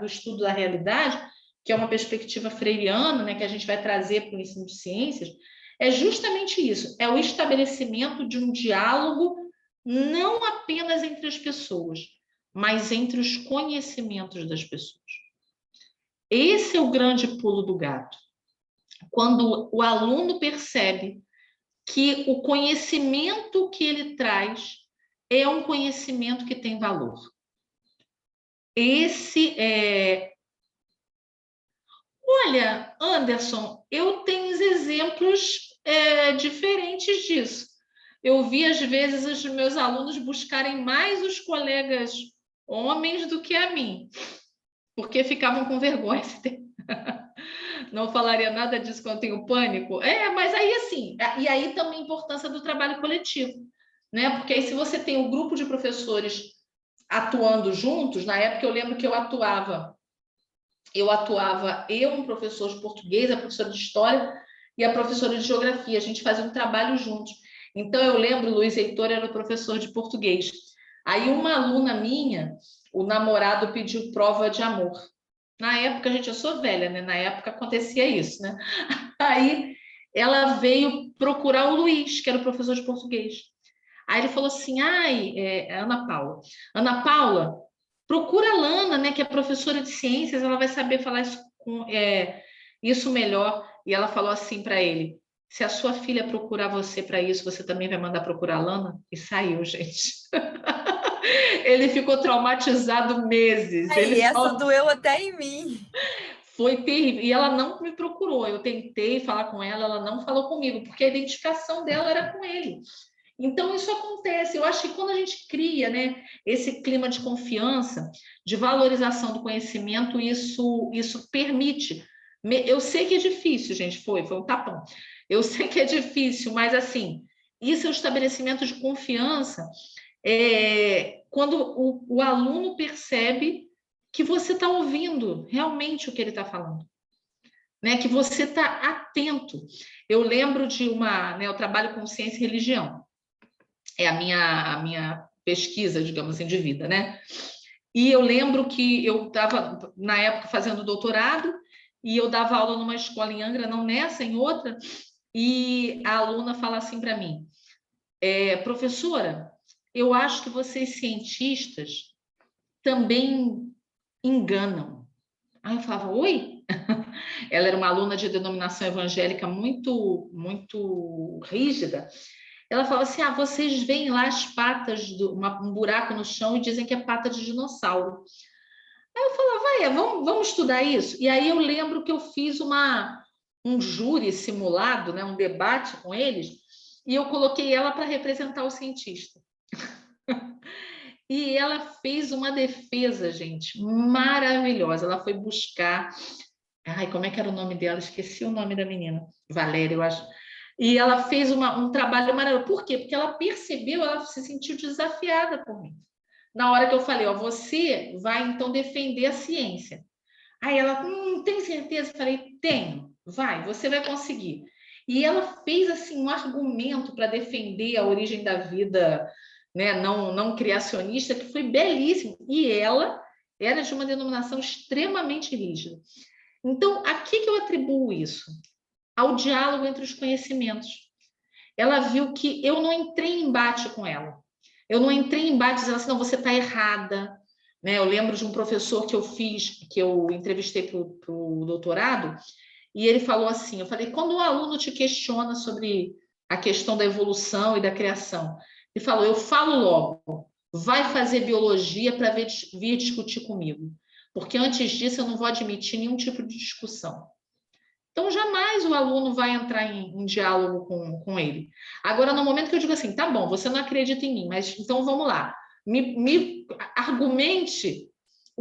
do estudo da realidade, que é uma perspectiva freiriana, né, que a gente vai trazer para o ensino de ciências, é justamente isso, é o estabelecimento de um diálogo não apenas entre as pessoas, mas entre os conhecimentos das pessoas. Esse é o grande pulo do gato. Quando o aluno percebe que o conhecimento que ele traz é um conhecimento que tem valor. Olha, Anderson, eu tenho exemplos diferentes disso. Eu vi, às vezes, os meus alunos buscarem mais os colegas homens do que a mim, porque ficavam com vergonha. Não falaria nada disso quando tenho pânico. Mas aí, assim, e aí também a importância do trabalho coletivo, né? Porque aí, se você tem um grupo de professores atuando juntos, na época eu lembro que eu atuava, um professor de português, a professora de história e a professora de geografia, a gente fazia um trabalho juntos. Então, eu lembro, o Luiz Heitor era o professor de português. Aí, uma aluna minha, o namorado pediu prova de amor. Na época, gente, eu sou velha, né? Na época acontecia isso, né? Aí, ela veio procurar o Luiz, que era o professor de português. Aí, ele falou assim, Ana Paula. Ana Paula, procura a Lana, né, que é professora de ciências, ela vai saber falar isso melhor. E ela falou assim para ele, se a sua filha procurar você para isso, você também vai mandar procurar a Lana? E saiu, gente. Ele ficou traumatizado meses. Essa doeu até em mim. Foi terrível. E ela não me procurou. Eu tentei falar com ela, ela não falou comigo, porque a identificação dela era com ele. Então, isso acontece. Eu acho que quando a gente cria, né, esse clima de confiança, de valorização do conhecimento, isso permite. Eu sei que é difícil, gente, foi um tapão. Eu sei que é difícil, mas, assim, isso é o estabelecimento de confiança quando o aluno percebe que você está ouvindo realmente o que ele está falando, né, que você está atento. Eu lembro de eu trabalho com ciência e religião. É a minha pesquisa, digamos assim, de vida, né? E eu lembro que eu estava, na época, fazendo doutorado, e eu dava aula numa escola em Angra, não nessa, em outra, e a aluna fala assim para mim, professora, eu acho que vocês cientistas também enganam. Aí eu falava, oi? Ela era uma aluna de denominação evangélica muito, muito rígida. Ela falava assim, vocês veem lá as patas, um buraco no chão e dizem que é pata de dinossauro. Aí eu falava, vamos estudar isso? E aí eu lembro que eu fiz um júri simulado, né, um debate com eles, e eu coloquei ela para representar o cientista. E ela fez uma defesa, gente, maravilhosa. Ela foi buscar... como é que era o nome dela? Esqueci o nome da menina. Valéria, eu acho. E ela fez um trabalho maravilhoso. Por quê? Porque ela percebeu, ela se sentiu desafiada por mim. Na hora que eu falei, você vai então defender a ciência. Aí ela, tem certeza? Eu falei, tenho. Vai, você vai conseguir. E ela fez assim um argumento para defender a origem da vida, né, não criacionista, que foi belíssimo. E ela era de uma denominação extremamente rígida. Então, a que eu atribuo isso? Ao diálogo entre os conhecimentos. Ela viu que eu não entrei em embate com ela. Eu não entrei em embate dizendo assim, não, você está errada. Né? Eu lembro de um professor que eu entrevistei para o doutorado, e ele falou assim, eu falei, quando um aluno te questiona sobre a questão da evolução e da criação, ele falou, eu falo logo, vai fazer biologia para vir discutir comigo, porque antes disso eu não vou admitir nenhum tipo de discussão. Então, jamais o aluno vai entrar em diálogo com ele. Agora, no momento que eu digo assim, tá bom, você não acredita em mim, mas então vamos lá, me argumente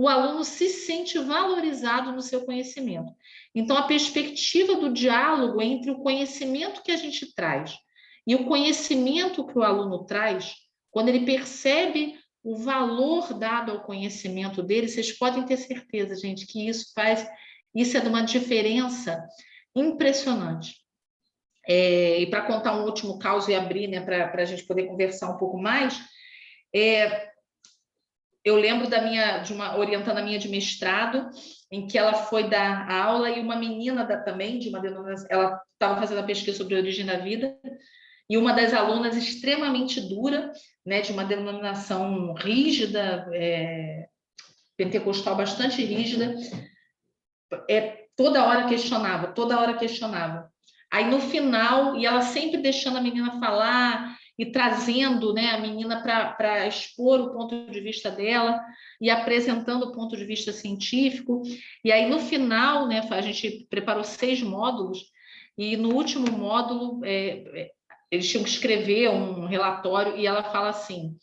o aluno se sente valorizado no seu conhecimento. Então, a perspectiva do diálogo entre o conhecimento que a gente traz e o conhecimento que o aluno traz, quando ele percebe o valor dado ao conhecimento dele, vocês podem ter certeza, gente, que isso é de uma diferença impressionante. E para contar um último caso e abrir, né, para a gente poder conversar um pouco mais, eu lembro orientando a minha de mestrado, em que ela foi dar aula e uma menina também, de uma denominação, ela estava fazendo a pesquisa sobre a origem da vida, e uma das alunas extremamente dura, né, de uma denominação rígida, pentecostal bastante rígida, toda hora questionava. Aí no final, e ela sempre deixando a menina falar e trazendo, né, a menina para expor o ponto de vista dela e apresentando o ponto de vista científico. E aí no final, né, a gente preparou 6 módulos e no último módulo eles tinham que escrever um relatório e ela fala assim,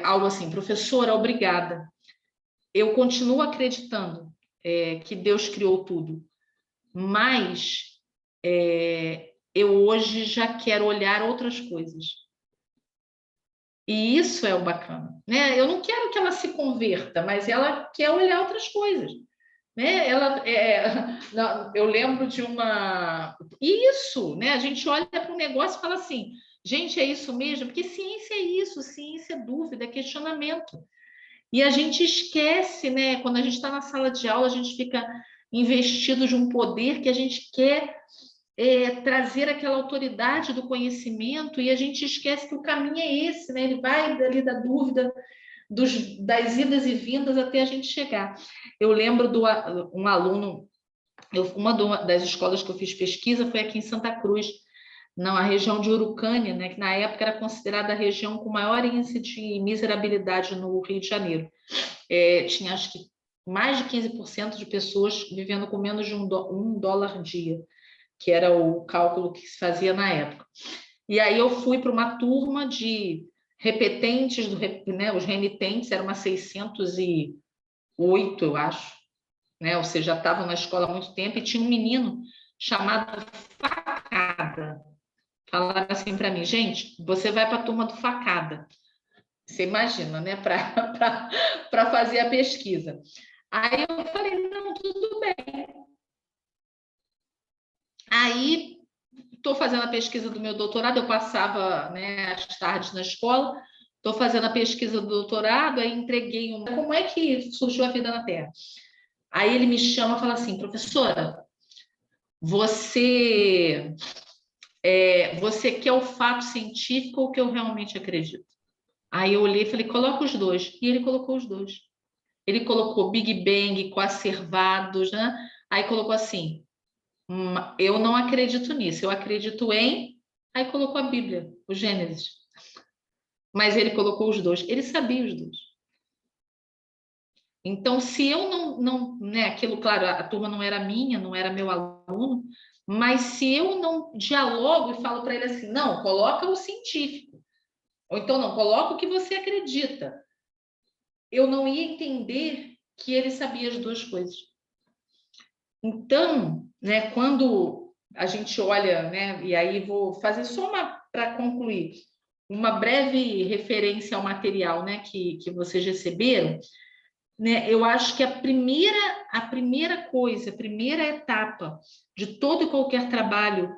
algo assim: professora, obrigada. Eu continuo acreditando que Deus criou tudo, mas eu hoje já quero olhar outras coisas. E isso é o bacana, né? Eu não quero que ela se converta, mas ela quer olhar outras coisas, né? Eu lembro de isso, né? A gente olha para um negócio e fala assim, gente, é isso mesmo? Porque ciência é isso, ciência é dúvida, é questionamento. E a gente esquece, né? Quando a gente está na sala de aula, a gente fica investido de um poder que a gente quer trazer aquela autoridade do conhecimento e a gente esquece que o caminho é esse, né? Ele vai dali da dúvida, das idas e vindas até a gente chegar. Eu lembro de um aluno, uma das escolas que eu fiz pesquisa foi aqui em Santa Cruz, na região de Urucânia, né, que na época era considerada a região com maior índice de miserabilidade no Rio de Janeiro. Tinha, acho que, mais de 15% de pessoas vivendo com menos de $1 dia, que era o cálculo que se fazia na época. E aí eu fui para uma turma de repetentes, né, os renitentes, eram umas 608, eu acho, né, ou seja, já estavam na escola há muito tempo, e tinha um menino chamado Facada. Falaram assim para mim, gente, você vai para a turma do Facada. Você imagina, né, para fazer a pesquisa. Aí eu falei, não, tudo bem. Aí estou fazendo a pesquisa do meu doutorado, eu passava, né, as tardes na escola, estou fazendo a pesquisa do doutorado, aí entreguei como é que surgiu a vida na Terra? Aí ele me chama e fala assim, professora, você quer o fato científico ou o que eu realmente acredito? Aí eu olhei e falei, coloca os dois. E ele colocou os dois. Ele colocou Big Bang, coacervados, né? Aí colocou assim, eu não acredito nisso, eu acredito em... Aí colocou a Bíblia, o Gênesis. Mas ele colocou os dois. Ele sabia os dois. Então, se eu não, né, aquilo, claro, a turma não era minha, não era meu aluno, mas se eu não dialogo e falo para ele assim, não, coloca o científico, ou então não, coloca o que você acredita, eu não ia entender que ele sabia as duas coisas. Então, né, quando a gente olha, né, e aí vou fazer só para concluir, uma breve referência ao material, né, que vocês receberam, né, eu acho que a primeira coisa, a primeira etapa de todo e qualquer trabalho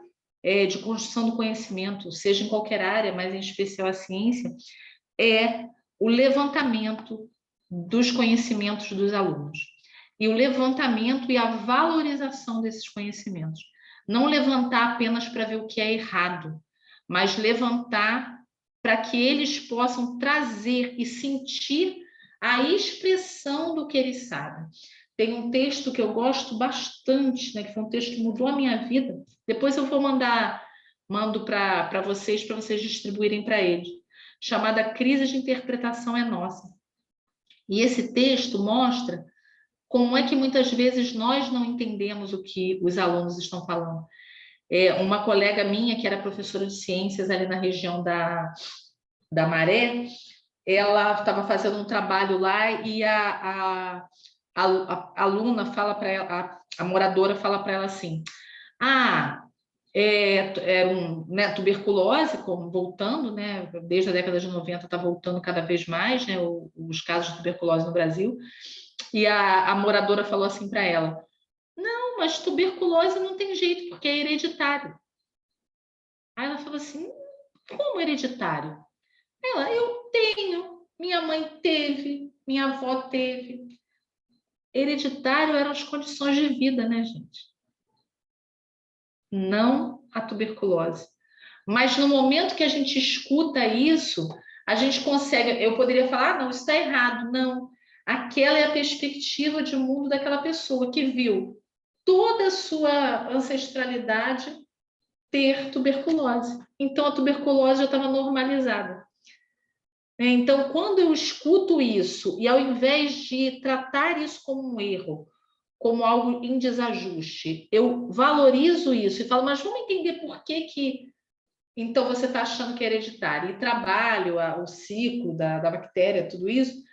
de construção do conhecimento, seja em qualquer área, mas em especial a ciência, é o levantamento dos conhecimentos dos alunos. E o levantamento e a valorização desses conhecimentos. Não levantar apenas para ver o que é errado, mas levantar para que eles possam trazer e sentir a expressão do que eles sabem. Tem um texto que eu gosto bastante, né, que foi um texto que mudou a minha vida. Depois eu mando para vocês distribuírem para eles, chamada Crise de Interpretação é Nossa. E esse texto mostra como é que muitas vezes nós não entendemos o que os alunos estão falando. Uma colega minha, que era professora de ciências ali na região da Maré, ela estava fazendo um trabalho lá e a aluna fala para ela, a moradora fala para ela assim: né, tuberculose, como voltando, né, desde a década de 90 está voltando cada vez mais, né, os casos de tuberculose no Brasil, e a moradora falou assim para ela: não, mas tuberculose não tem jeito, porque é hereditário. Aí ela falou assim: como hereditário? Eu tenho, minha mãe teve, minha avó teve. Hereditário eram as condições de vida, né, gente? Não a tuberculose. Mas no momento que a gente escuta isso, a gente consegue. Eu poderia falar: não, isso está errado. Não. Aquela é a perspectiva de mundo daquela pessoa que viu toda a sua ancestralidade ter tuberculose. Então, a tuberculose já estava normalizada. Então, quando eu escuto isso, e ao invés de tratar isso como um erro, como algo em desajuste, eu valorizo isso e falo: mas vamos entender por que então você está achando que é hereditário. E trabalho o ciclo da bactéria, tudo isso,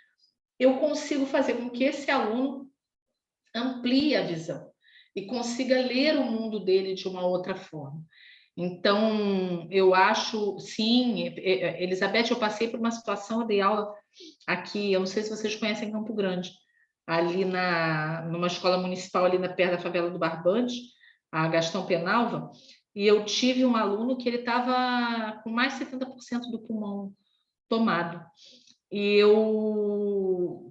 eu consigo fazer com que esse aluno amplie a visão e consiga ler o mundo dele de uma outra forma. Então, eu acho, sim, Elizabeth, eu passei por uma situação, eu dei aula aqui, eu não sei se vocês conhecem Campo Grande, ali numa escola municipal, ali perto da favela do Barbante, a Gastão Penalva, e eu tive um aluno que ele estava com mais de 70% do pulmão tomado. E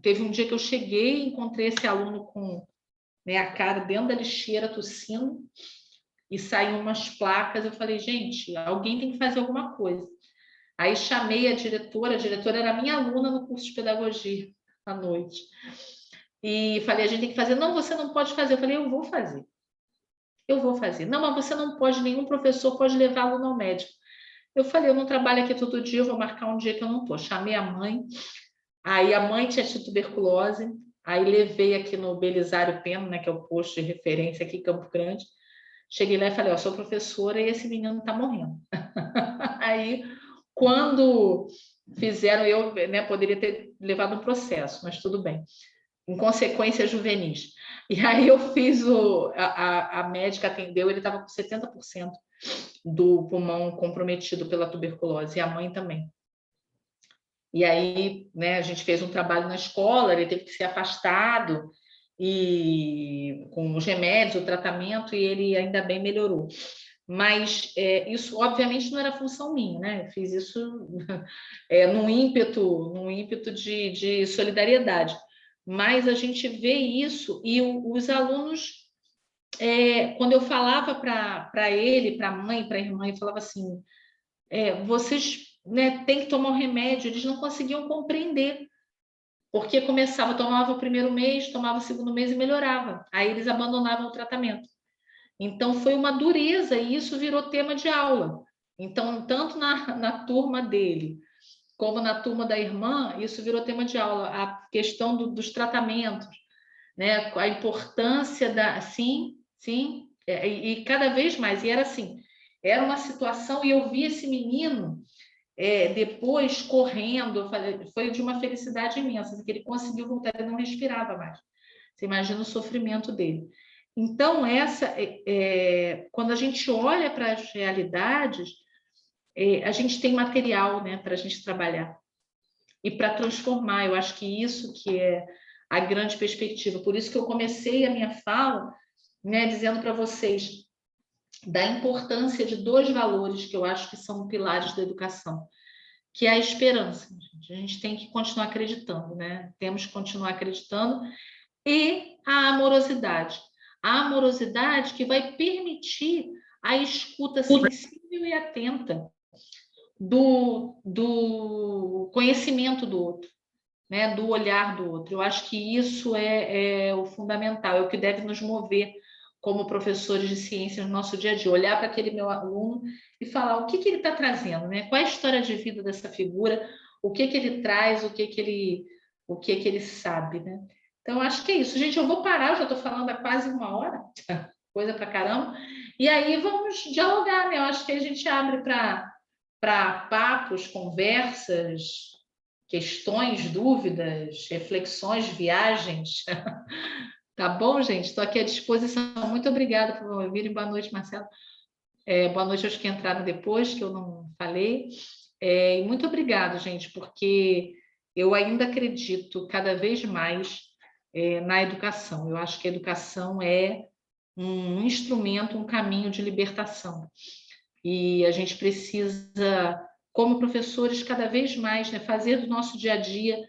teve um dia que eu cheguei e encontrei esse aluno com, né, a cara dentro da lixeira, tossindo, e saíram umas placas. Eu falei: gente, alguém tem que fazer alguma coisa. Aí chamei a diretora era minha aluna no curso de pedagogia à noite. E falei: a gente tem que fazer. Não, você não pode fazer. Eu falei: eu vou fazer. Eu vou fazer. Não, mas você não pode, nenhum professor pode levar aluno ao médico. Eu falei: eu não trabalho aqui todo dia, eu vou marcar um dia que eu não estou. Chamei a mãe, aí a mãe tinha tido tuberculose, aí levei aqui no Belisário Pena, né, que é o posto de referência aqui em Campo Grande. Cheguei lá e falei: ó, sou professora e esse menino está morrendo. Aí, quando fizeram, eu, né, poderia ter levado um processo, mas tudo bem. Em consequência juvenis. E aí eu fiz a médica atendeu, ele estava com 70% do pulmão comprometido pela tuberculose, e a mãe também. E aí, né, a gente fez um trabalho na escola, ele teve que ser afastado, e com os remédios, o tratamento, e ele ainda bem melhorou. Mas isso, obviamente, não era função minha, né? Eu fiz isso num ímpeto de solidariedade. Mas a gente vê isso, e os alunos, quando eu falava para ele, para a mãe, para a irmã, eu falava assim: vocês, né, têm que tomar um remédio. Eles não conseguiam compreender, porque começava, tomava o primeiro mês, tomava o segundo mês e melhorava. Aí eles abandonavam o tratamento. Então, foi uma dureza e isso virou tema de aula. Então, tanto na turma dele, como na turma da irmã, isso virou tema de aula. A questão dos tratamentos, né? A importância sim, sim, e cada vez mais. E era assim, era uma situação, e eu vi esse menino depois correndo, foi de uma felicidade imensa, que ele conseguiu voltar, ele não respirava mais. Você imagina o sofrimento dele. Então, quando a gente olha para as realidades, a gente tem material, né, para a gente trabalhar e para transformar. Eu acho que isso que é a grande perspectiva. Por isso que eu comecei a minha fala, né, dizendo para vocês da importância de 2 valores que eu acho que são pilares da educação, que é a esperança. A gente tem que continuar acreditando, né? Temos que continuar acreditando, e a amorosidade. A amorosidade que vai permitir a escuta sensível e atenta do conhecimento do outro, né? Do olhar do outro. Eu acho que isso é o fundamental, é o que deve nos mover como professores de ciência no nosso dia a dia. Olhar para aquele meu aluno e falar o que ele está trazendo, né? Qual é a história de vida dessa figura, o que ele traz, o que ele sabe, né? Então, eu acho que é isso. Gente, eu vou parar, eu já estou falando há quase 1 hora, coisa pra caramba, e aí vamos dialogar, né? Eu acho que a gente abre para papos, conversas, questões, dúvidas, reflexões, viagens. Tá bom, gente? Estou aqui à disposição. Muito obrigada por me ouvirem. Boa noite, Marcelo. Boa noite aos que entraram depois, que eu não falei. E muito obrigado, gente, porque eu ainda acredito cada vez mais na educação. Eu acho que a educação é um instrumento, um caminho de libertação. E a gente precisa, como professores, cada vez mais, né, fazer do nosso dia a dia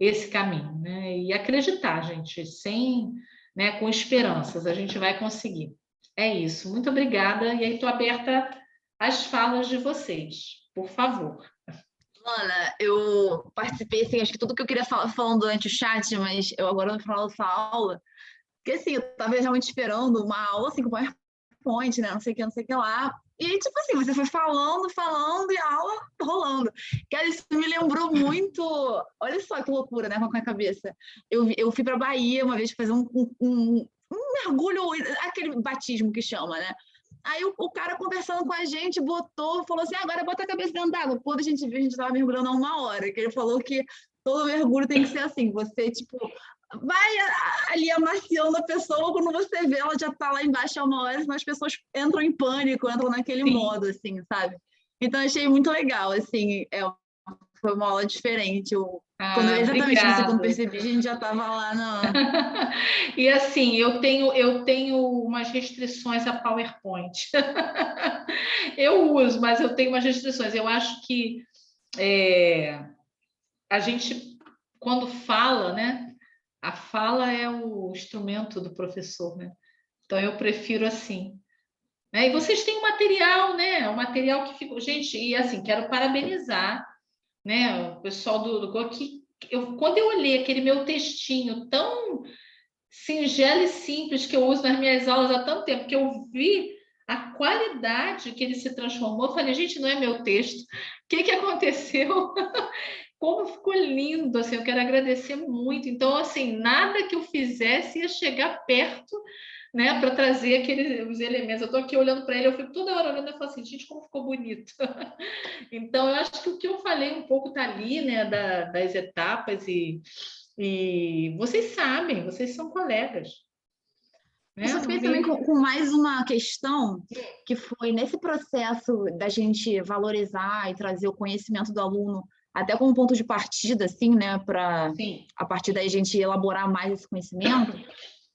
esse caminho, né? E acreditar, gente, né, com esperanças, a gente vai conseguir. É isso. Muito obrigada. E aí estou aberta às falas de vocês, por favor. Ana, eu participei, assim, acho que tudo que eu queria falar falando durante o chat, mas eu agora no final dessa aula, porque assim, eu estava realmente esperando uma aula assim com PowerPoint, né? Não sei o que, não sei o que lá. E, tipo assim, você foi falando e a aula rolando. Cara, isso me lembrou muito. Olha só que loucura, né? Com a minha cabeça. Eu fui para Bahia uma vez fazer um mergulho, aquele batismo que chama, né? Aí o cara conversando com a gente, falou assim: agora bota a cabeça dentro d'água. Quando a gente viu, a gente estava mergulhando há 1 hora. Que ele falou que todo mergulho tem que ser assim: você, tipo, vai ali amaciando a pessoa, quando você vê, ela já tá lá embaixo há 1 hora, mas as pessoas entram em pânico, entram naquele modo, assim, sabe? Então, achei muito legal, assim, foi uma aula diferente. Quando eu exatamente no segundo percebi, a gente já estava lá na... E assim, eu tenho umas restrições a PowerPoint. Eu uso, mas eu tenho umas restrições. Eu acho que a gente, quando fala, né? A fala é o instrumento do professor, né? Então, eu prefiro assim. E vocês têm um material, né? Um material que ficou... Gente, e assim, quero parabenizar, né, o pessoal do que quando eu olhei aquele meu textinho tão singelo e simples que eu uso nas minhas aulas há tanto tempo, que eu vi a qualidade que ele se transformou, eu falei, gente, não é meu texto. O que aconteceu? Como ficou lindo, assim, eu quero agradecer muito. Então, assim, nada que eu fizesse ia chegar perto, né, para trazer os elementos. Eu estou aqui olhando para ele, eu fico toda hora olhando e falo assim, gente, como ficou bonito. Então, eu acho que o que eu falei um pouco está ali, né, das etapas, e vocês sabem, vocês são colegas. Eu só fiquei também com mais uma questão, que foi nesse processo da gente valorizar e trazer o conhecimento do aluno até como ponto de partida, assim, né, para a partir daí a gente elaborar mais esse conhecimento.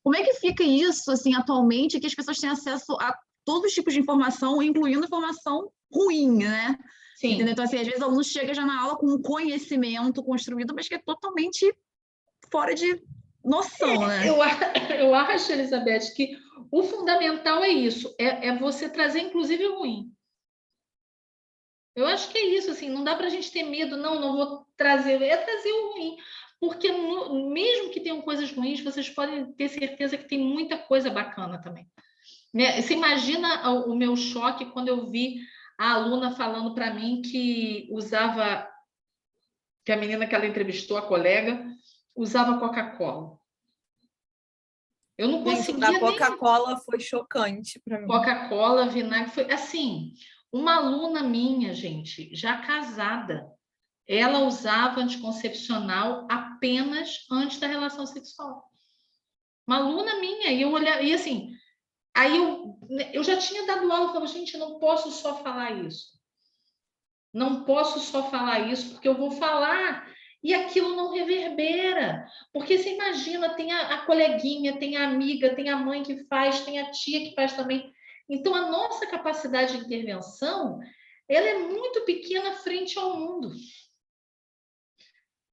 Como é que fica isso, assim, atualmente, que as pessoas têm acesso a todos os tipos de informação, incluindo informação ruim, né? Sim. Entendeu? Então, assim, às vezes o aluno chega já na aula com um conhecimento construído, mas que é totalmente fora de noção, né? Eu acho, Elizabeth, que o fundamental é isso, é você trazer, inclusive, o ruim. Eu acho que é isso, assim, não dá para a gente ter medo, não vou trazer, é trazer o ruim. Porque mesmo que tenham coisas ruins, vocês podem ter certeza que tem muita coisa bacana também. Né? Você imagina o meu choque quando eu vi a aluna falando para mim que a menina que ela entrevistou, a colega, usava Coca-Cola. Eu não conseguia. A Coca-Cola foi chocante para mim. Coca-Cola, vinagre, foi assim. Uma aluna minha, gente, já casada, ela usava anticoncepcional apenas antes da relação sexual. Uma aluna minha, e eu olhava, e assim, aí eu já tinha dado aula, eu falava, gente, eu não posso só falar isso. Não posso só falar isso, porque eu vou falar e aquilo não reverbera. Porque você imagina, tem a coleguinha, tem a amiga, tem a mãe que faz, tem a tia que faz também. Então, a nossa capacidade de intervenção, ela é muito pequena frente ao mundo.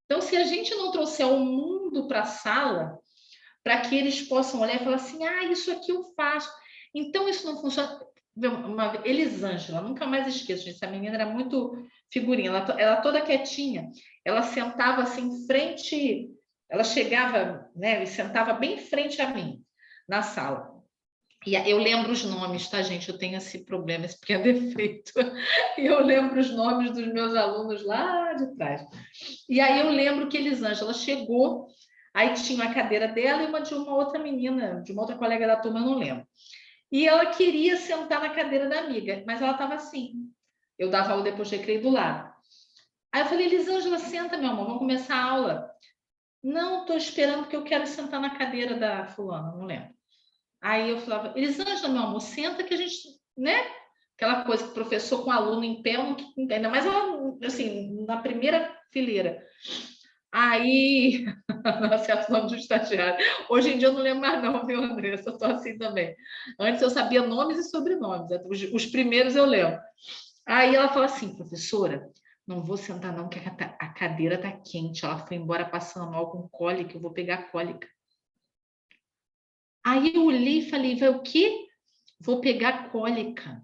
Então, se a gente não trouxer o mundo para a sala, para que eles possam olhar e falar assim, isso aqui eu faço. Então, isso não funciona. Elisângela, nunca mais esqueço, gente, essa menina era muito figurinha, ela toda quietinha, ela sentava assim em frente, ela chegava, né, e sentava bem em frente a mim, na sala. E eu lembro os nomes, tá, gente? Eu tenho esse problema, esse pequeno defeito. E eu lembro os nomes dos meus alunos lá de trás. E aí eu lembro que Elisângela chegou, aí tinha a cadeira dela e uma de uma outra menina, de uma outra colega da turma, eu não lembro. E ela queria sentar na cadeira da amiga, mas ela estava assim. Eu dava aula depois de recreio do lado. Aí eu falei, Elisângela, senta, meu amor, vamos começar a aula. Não, estou esperando porque eu quero sentar na cadeira da fulana, não lembro. Aí eu falava, Elisângela, meu amor, senta que a gente, né? Aquela coisa que o professor com o aluno em pé, não ainda mais ela, assim, na primeira fileira. Aí, certo nome de estagiário. Hoje em dia eu não lembro mais não, viu, Andressa? Eu estou assim também. Antes eu sabia nomes e sobrenomes, os primeiros eu lembro. Aí ela fala assim, professora, não vou sentar não, que a cadeira está quente. Ela foi embora passando mal com cólica, eu vou pegar cólica. Aí eu olhei e falei, vai o quê? Vou pegar cólica.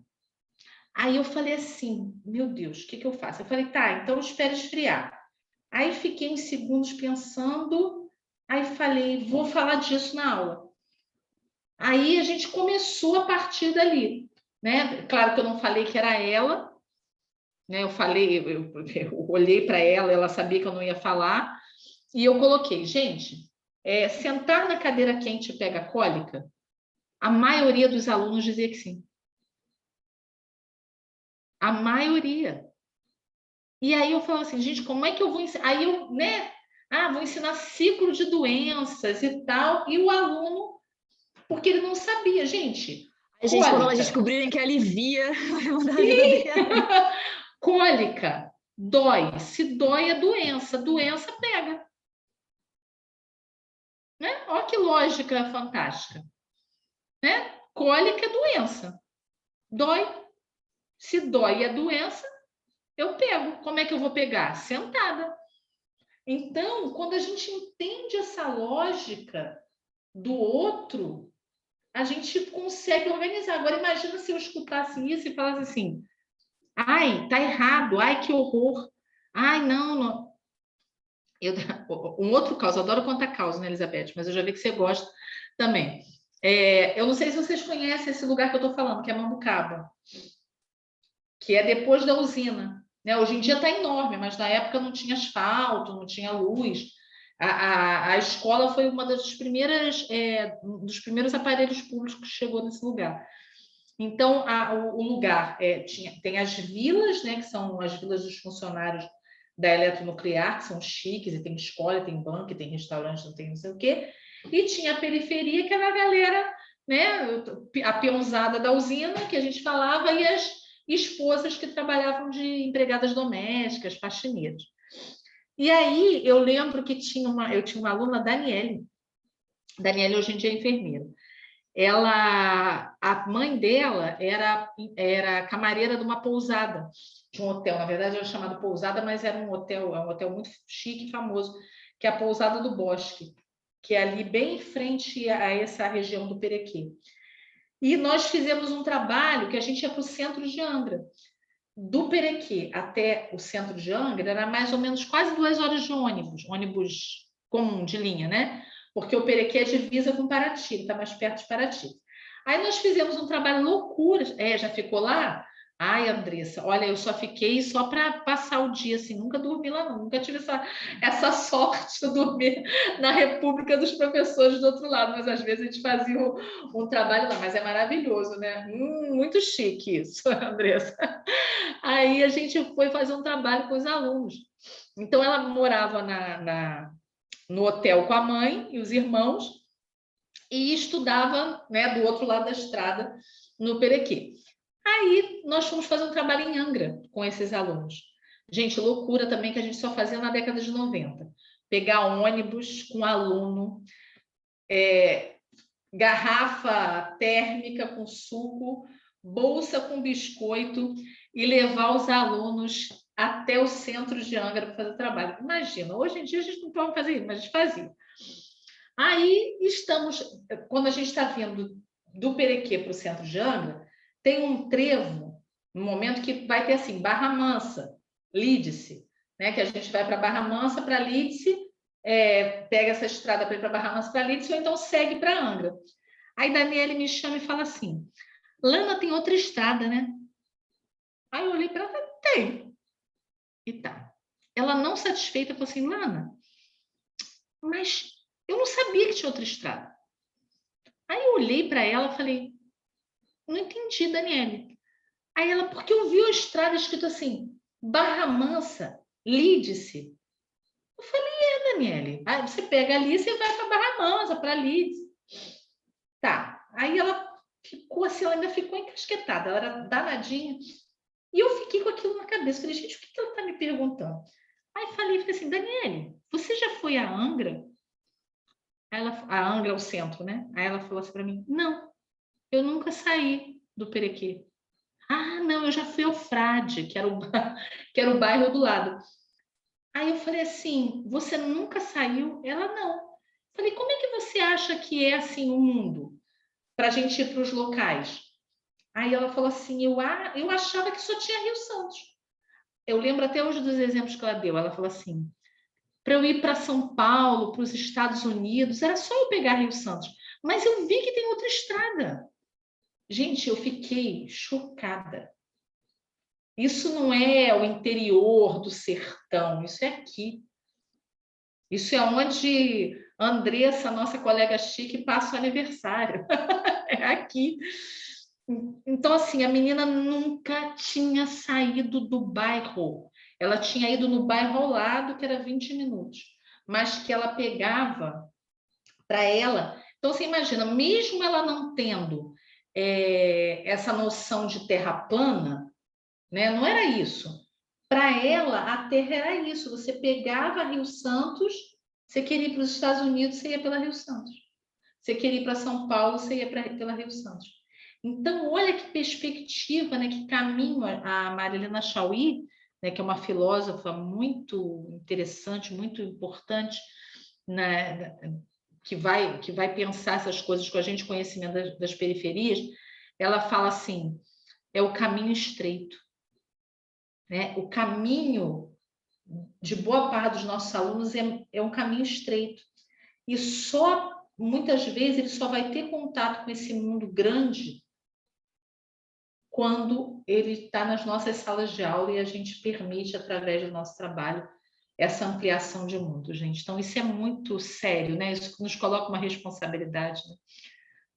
Aí eu falei assim, meu Deus, o que que eu faço? Eu falei, tá, então espera esfriar. Aí fiquei uns segundos pensando, aí falei, vou falar disso na aula. Aí a gente começou a partir dali, né? Claro que eu não falei que era ela, né? Eu falei, eu olhei para ela, ela sabia que eu não ia falar, e eu coloquei, gente, sentar na cadeira quente pega cólica? A maioria dos alunos dizia que sim. A maioria. E aí eu falo assim, gente, como é que eu vou ensinar? Aí eu, né? Vou ensinar ciclo de doenças e tal, e o aluno, porque ele não sabia, gente. A gente, quando elas Cólica. descobrirem que alivia, vai mudar a vida dela. Cólica dói. Se dói é doença, doença pega. Né? Olha que lógica fantástica. Né? Cólica é doença. Dói. Se dói é doença, eu pego. Como é que eu vou pegar? Sentada. Então, quando a gente entende essa lógica do outro, a gente consegue organizar. Agora, imagina se eu escutasse isso e falasse assim: ai, tá errado, ai, que horror, ai, não, não. Um outro caso, eu adoro contar causa, né, Elizabeth? Mas eu já vi que você gosta também. Eu não sei se vocês conhecem esse lugar que eu estou falando, que é Mambucaba, que é depois da usina. Né? Hoje em dia está enorme, mas na época não tinha asfalto, não tinha luz. A escola foi uma das primeiras, dos primeiros aparelhos públicos que chegou nesse lugar. Então, o lugar tem as vilas, né, que são as vilas dos funcionários da eletronuclear, que são chiques, e tem escola, tem banco, tem restaurante, não tem não sei o quê. E tinha a periferia, que era a galera, né, a peãozada da usina, que a gente falava, e as esposas que trabalhavam de empregadas domésticas, faxineiras. E aí eu lembro que eu tinha uma aluna, Daniele. Daniele hoje em dia é enfermeira. A mãe dela era camareira de uma pousada, de um hotel. Na verdade, era chamado pousada, mas era um hotel muito chique e famoso, que é a Pousada do Bosque, que é ali bem em frente a essa região do Perequê. E nós fizemos um trabalho que a gente ia para o centro de Angra. Do Perequê até o centro de Angra era mais ou menos quase 2 horas de ônibus comum, de linha, né? Porque o Perequê é divisa com Paraty, está mais perto de Paraty. Aí nós fizemos um trabalho loucura. Já ficou lá? Ai, Andressa, olha, eu só fiquei só para passar o dia, assim, nunca dormi lá, não, nunca tive essa sorte de dormir na República dos Professores do outro lado, mas às vezes a gente fazia um trabalho lá, mas é maravilhoso, né? Muito chique isso, Andressa. Aí a gente foi fazer um trabalho com os alunos. Então, ela morava no hotel com a mãe e os irmãos e estudava, né, do outro lado da estrada, no Perequê. Aí nós fomos fazer um trabalho em Angra com esses alunos. Gente, loucura também que a gente só fazia na década de 90. Pegar ônibus com aluno, garrafa térmica com suco, bolsa com biscoito e levar os alunos até o centro de Angra para fazer o trabalho. Imagina, hoje em dia a gente não pode fazer isso, mas a gente fazia. Aí quando a gente está vindo do Perequê para o centro de Angra, tem um trevo, no momento que vai ter assim, Barra Mansa, Lídice, né? Que a gente vai para Barra Mansa, para Lídice, pega essa estrada para ir para Barra Mansa, para Lídice, ou então segue para Angra. Aí Daniele me chama e fala assim, Lana, tem outra estrada, né? Aí eu olhei para ela, tem. E tá. Ela não satisfeita falou assim, Lana, mas eu não sabia que tinha outra estrada. Aí eu olhei para ela e falei, não entendi, Daniele. Aí ela, porque eu vi a estrada escrito assim, Barra Mansa, Lídice. Eu falei, Daniele, aí você pega ali e você vai para Barra Mansa, para Lídice. Tá, aí ela ficou assim, ela ainda ficou encasquetada, ela era danadinha. E eu fiquei com aquilo na cabeça, falei, gente, o que ela está me perguntando? Aí falei assim, Daniele, você já foi a Angra? A Angra é o centro, né? Aí ela falou assim para mim, não, eu nunca saí do Perequê. Ah, não, eu já fui ao Frade, que era o bairro do lado. Aí eu falei assim, você nunca saiu? Ela, não. Falei, como é que você acha que é assim o mundo? Para a gente ir para os locais. Aí ela falou assim, eu achava que só tinha Rio Santos. Eu lembro até hoje dos exemplos que ela deu. Ela falou assim, para eu ir para São Paulo, para os Estados Unidos, era só eu pegar Rio Santos. Mas eu vi que tem outra estrada. Gente, eu fiquei chocada. Isso não é o interior do sertão, isso é aqui. Isso é onde Andressa, nossa colega chique, passa o aniversário. É aqui. Então, assim, a menina nunca tinha saído do bairro. Ela tinha ido no bairro ao lado, que era 20 minutos. Mas que ela pegava para ela. Então, você imagina, mesmo ela não tendo essa noção de terra plana, né? Não era isso. Para ela, a terra era isso. Você pegava Rio Santos, você queria ir para os Estados Unidos, você ia pela Rio Santos. Você queria ir para São Paulo, você ia pela Rio Santos. Então, olha que perspectiva, né? Que caminho a Marilena Chauí, né? Que é uma filósofa muito interessante, muito importante, né? Que vai pensar essas coisas com a gente, conhecimento das periferias. Ela fala assim, é o caminho estreito. Né? O caminho de boa parte dos nossos alunos é um caminho estreito. E muitas vezes, ele só vai ter contato com esse mundo grande quando ele está nas nossas salas de aula e a gente permite, através do nosso trabalho, essa ampliação de mundo, gente. Então, isso é muito sério, né? Isso nos coloca uma responsabilidade, né?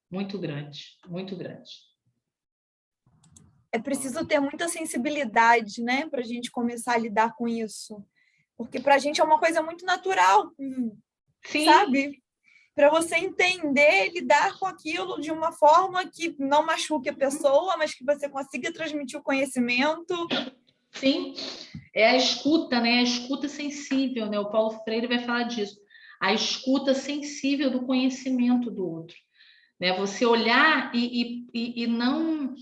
Muito grande, muito grande. É preciso ter muita sensibilidade, né, para a gente começar a lidar com isso. Porque para a gente é uma coisa muito natural, Sim. Sabe? Para você entender, lidar com aquilo de uma forma que não machuque a pessoa, mas que você consiga transmitir o conhecimento. Sim, é a escuta, né? A escuta sensível, né? O Paulo Freire vai falar disso. A escuta sensível do conhecimento do outro. Né? Você olhar e não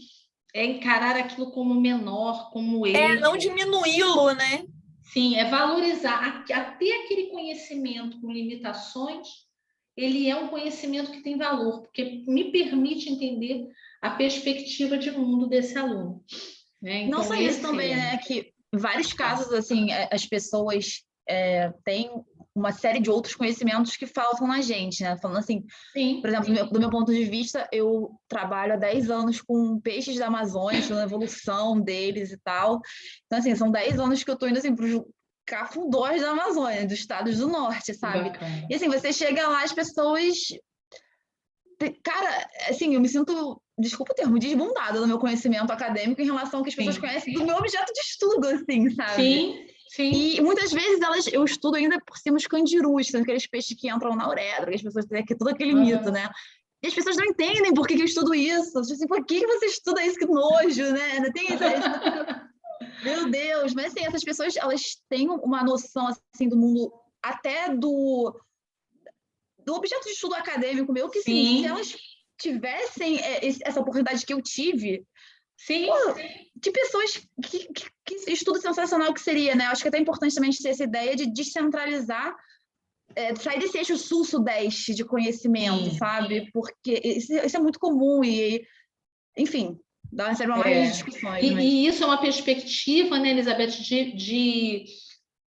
encarar aquilo como menor, como erro. Não diminuí-lo, né? Sim, é valorizar. Até aquele conhecimento com limitações, ele é um conhecimento que tem valor, porque me permite entender a perspectiva de mundo desse aluno. Né? Então, não só isso também, né? Que em vários casos, assim, as pessoas têm uma série de outros conhecimentos que faltam na gente, né? Falando assim, sim, por exemplo, do meu ponto de vista, eu trabalho há 10 anos com peixes da Amazônia, estudando a evolução deles e tal. Então, assim, são 10 anos que eu estou indo assim, para os cafundós da Amazônia, dos estados do norte, sabe? bacana. E assim, você chega lá, as pessoas... Cara, assim, eu me sinto, desculpa o termo, desbundada no meu conhecimento acadêmico em relação ao que as pessoas conhecem do meu objeto de estudo, assim, sabe? Sim, sim. E muitas vezes eu estudo ainda por cima os candirus, são aqueles peixes que entram na uretra, que as pessoas têm todo aquele mito, né? E as pessoas não entendem por que eu estudo isso. Assim, por que você estuda isso? Que nojo, né? Não tem isso. Meu Deus! Mas assim, essas pessoas, elas têm uma noção assim, do mundo, até do objeto de estudo acadêmico meu, que assim, se elas tivessem essa oportunidade que eu tive, sim, de pessoas que estudo sensacional que seria, né? Acho que é até importante também ter essa ideia de descentralizar, sair desse eixo sul-sudeste de conhecimento, sabe? Porque isso é muito comum e, enfim, dá uma série de discussões. E isso é uma perspectiva, né, Elizabeth, de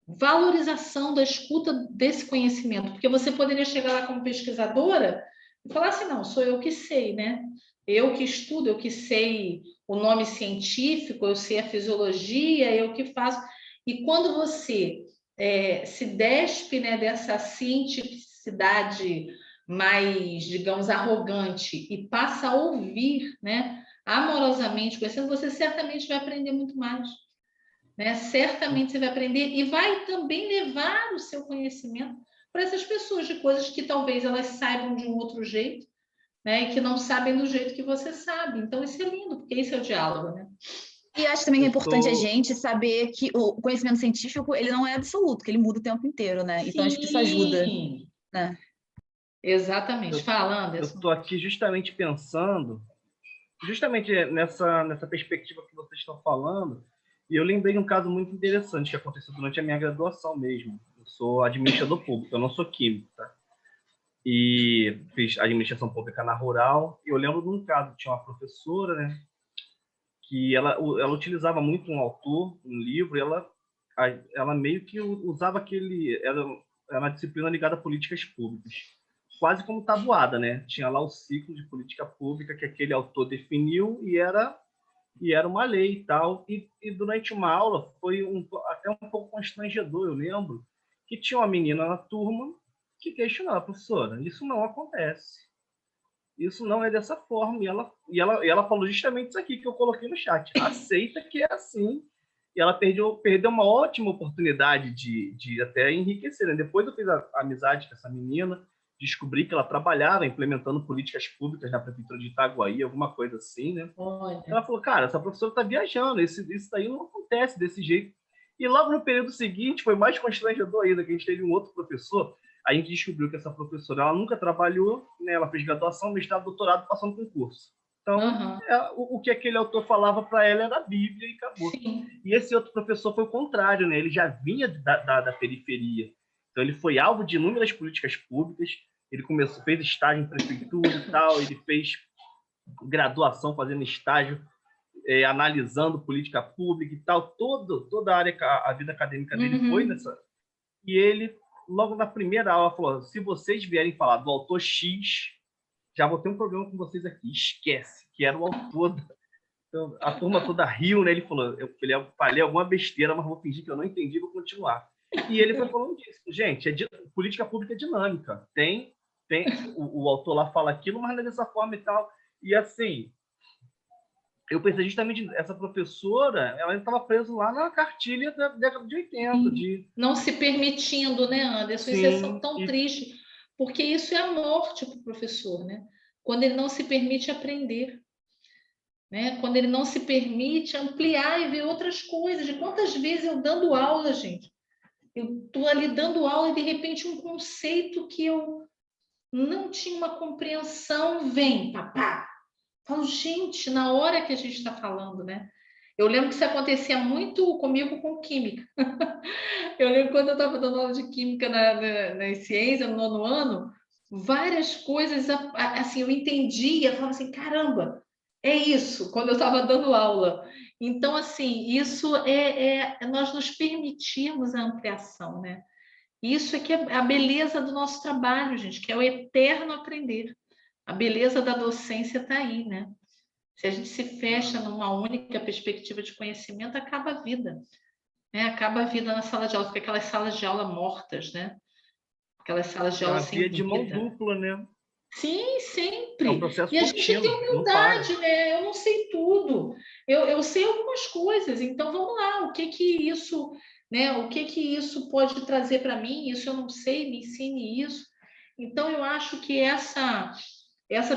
valorização da escuta desse conhecimento, porque você poderia chegar lá como pesquisadora e falar assim, não, sou eu que sei, né? Eu que estudo, eu que sei o nome científico, eu sei a fisiologia, eu que faço. E quando você se despe, né, dessa cientificidade mais, digamos, arrogante e passa a ouvir, né, amorosamente, conhecendo, você certamente vai aprender muito mais. né? Certamente você vai aprender e vai também levar o seu conhecimento para essas pessoas de coisas que talvez elas saibam de um outro jeito, né? E que não sabem do jeito que você sabe. Então, isso é lindo, porque esse é o diálogo, né? E acho também que é Eu importante a sou, gente saber que o conhecimento científico, ele não é absoluto, que ele muda o tempo inteiro, né? Então, acho que isso ajuda, Sim, né? exatamente. eu, Fala, eu Anderson. tô aqui justamente pensando, justamente nessa perspectiva que vocês estão falando, e eu lembrei de um caso muito interessante que aconteceu durante a minha graduação mesmo. Eu sou administrador público, eu não sou químico, tá? E fiz administração pública na Rural, e eu lembro de um caso, tinha uma professora, né, que ela utilizava muito um autor, um livro, e ela meio que usava era uma disciplina ligada a políticas públicas, quase como tabuada, né? Tinha lá o ciclo de política pública que aquele autor definiu e era uma lei e tal. E durante uma aula foi até um pouco constrangedor, eu lembro, que tinha uma menina na turma que questionava a professora: isso não acontece. Isso não é dessa forma. E ela falou justamente isso aqui que eu coloquei no chat. Aceita que é assim. E ela perdeu uma ótima oportunidade de até enriquecer, né? Depois eu fiz a amizade com essa menina, descobri que ela trabalhava implementando políticas públicas na prefeitura de Itaguaí, alguma coisa assim, né? Olha, Ela falou: cara, essa professora está viajando, isso daí não acontece desse jeito. E logo no período seguinte, foi mais constrangedor ainda, que a gente teve um outro professor. A gente descobriu que essa professora, ela nunca trabalhou, né? Ela fez graduação, mestrado, doutorado, passou no concurso. Então, aham, o que aquele autor falava para ela era a Bíblia e acabou. sim. E esse outro professor foi o contrário, né? Ele já vinha da periferia. Então, ele foi alvo de inúmeras políticas públicas. Ele fez estágio em prefeitura e tal, ele fez graduação fazendo estágio, analisando política pública e tal. Toda a área, a vida acadêmica dele foi nessa. E ele, logo na primeira aula, falou: se vocês vierem falar do autor X, já vou ter um problema com vocês aqui. Esquece, que era o autor. Então, a turma toda riu, né? Ele falou: eu falei alguma besteira, mas vou fingir que eu não entendi e vou continuar. E ele foi falando disso. Gente, política pública é dinâmica. O autor lá fala aquilo, mas não é dessa forma e tal. E assim, eu pensei justamente, essa professora, ela estava presa lá na cartilha da década de 80. Não se permitindo, né, Anderson? Isso é Sim, tão triste, porque isso é a morte para o professor, né? Quando ele não se permite aprender, né? Quando ele não se permite ampliar e ver outras coisas. De quantas vezes eu dando aula, gente? Eu estou ali dando aula e, de repente, um conceito que eu não tinha uma compreensão vem, papá. Falo, gente, na hora que a gente está falando, né? Eu lembro que isso acontecia muito comigo com química. Eu lembro quando eu estava dando aula de química nas ciências, no 9º ano, várias coisas, assim, eu entendia, falava assim, caramba, é isso, quando eu estava dando aula. Então, assim, isso é nós nos permitirmos a ampliação, né? Isso é que é a beleza do nosso trabalho, gente, que é o eterno aprender. A beleza da docência está aí, né? Se a gente se fecha numa única perspectiva de conhecimento, acaba a vida, né? Acaba a vida na sala de aula, fica aquelas salas de aula mortas, né? Aquelas salas de é aula uma sem via de mão vida. dupla, né? Sim, É um sempre. processo E a gente tem contínuo, não para. humildade, né? Eu não sei tudo. Eu sei algumas coisas, então vamos lá, o que que isso, né? O que que isso pode trazer para mim? Isso eu não sei, me ensine isso. Então eu acho que essa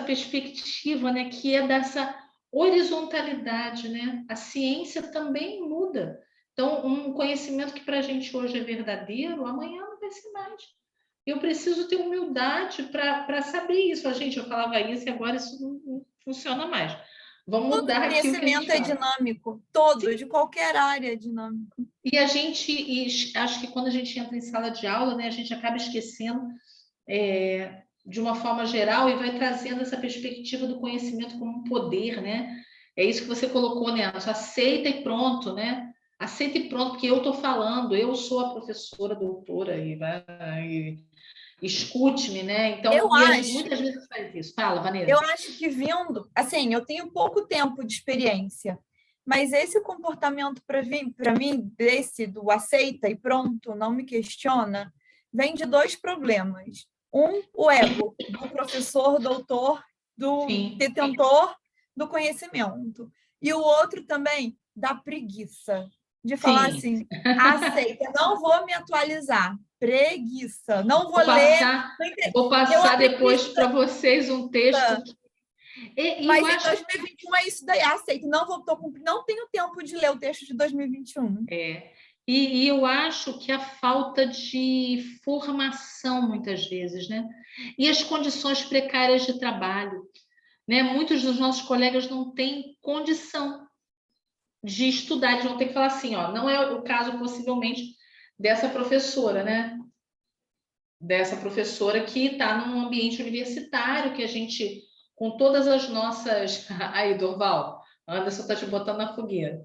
perspectiva, né, que é dessa horizontalidade, né? A ciência também muda. Então, um conhecimento que para a gente hoje é verdadeiro, amanhã não vai ser mais. Eu preciso ter humildade para saber isso. Gente, eu falava isso e agora isso não funciona mais. Vamos Todo mudar aqui o que a gente conhecimento é fala. dinâmico, todo, de qualquer área é dinâmico. E acho que quando a gente entra em sala de aula, né, a gente acaba esquecendo de uma forma geral e vai trazendo essa perspectiva do conhecimento como um poder, né? É isso que você colocou, né? Aceita e pronto, né? Aceita e pronto, porque eu estou falando, eu sou a professora, doutora, e escute-me, né? Então, Eu a gente acho, muitas vezes faz isso. Fala, Vanessa. eu acho que vindo, assim, eu tenho pouco tempo de experiência, mas esse comportamento para mim, desse do aceita e pronto, não me questiona, vem de 2 problemas. O ego do professor, doutor, do Sim. detentor do conhecimento. E o outro também, da preguiça. de falar Sim. assim, aceita, não vou me atualizar, preguiça, não vou Vou ler. vou Eu passar aprendi depois isso, para vocês um texto. E eu mas em acho 2021 é isso daí, aceito, não tenho tempo de ler o texto de 2021. E eu acho que a falta de formação, muitas vezes, né? E as condições precárias de trabalho, né? Muitos dos nossos colegas não têm condição de estudar, eles vão ter que falar assim, ó, não é o caso, possivelmente, dessa professora, né? Dessa professora que está num ambiente universitário, que a gente, com todas as nossas... Aí, Dorval, Anderson está te botando na fogueira.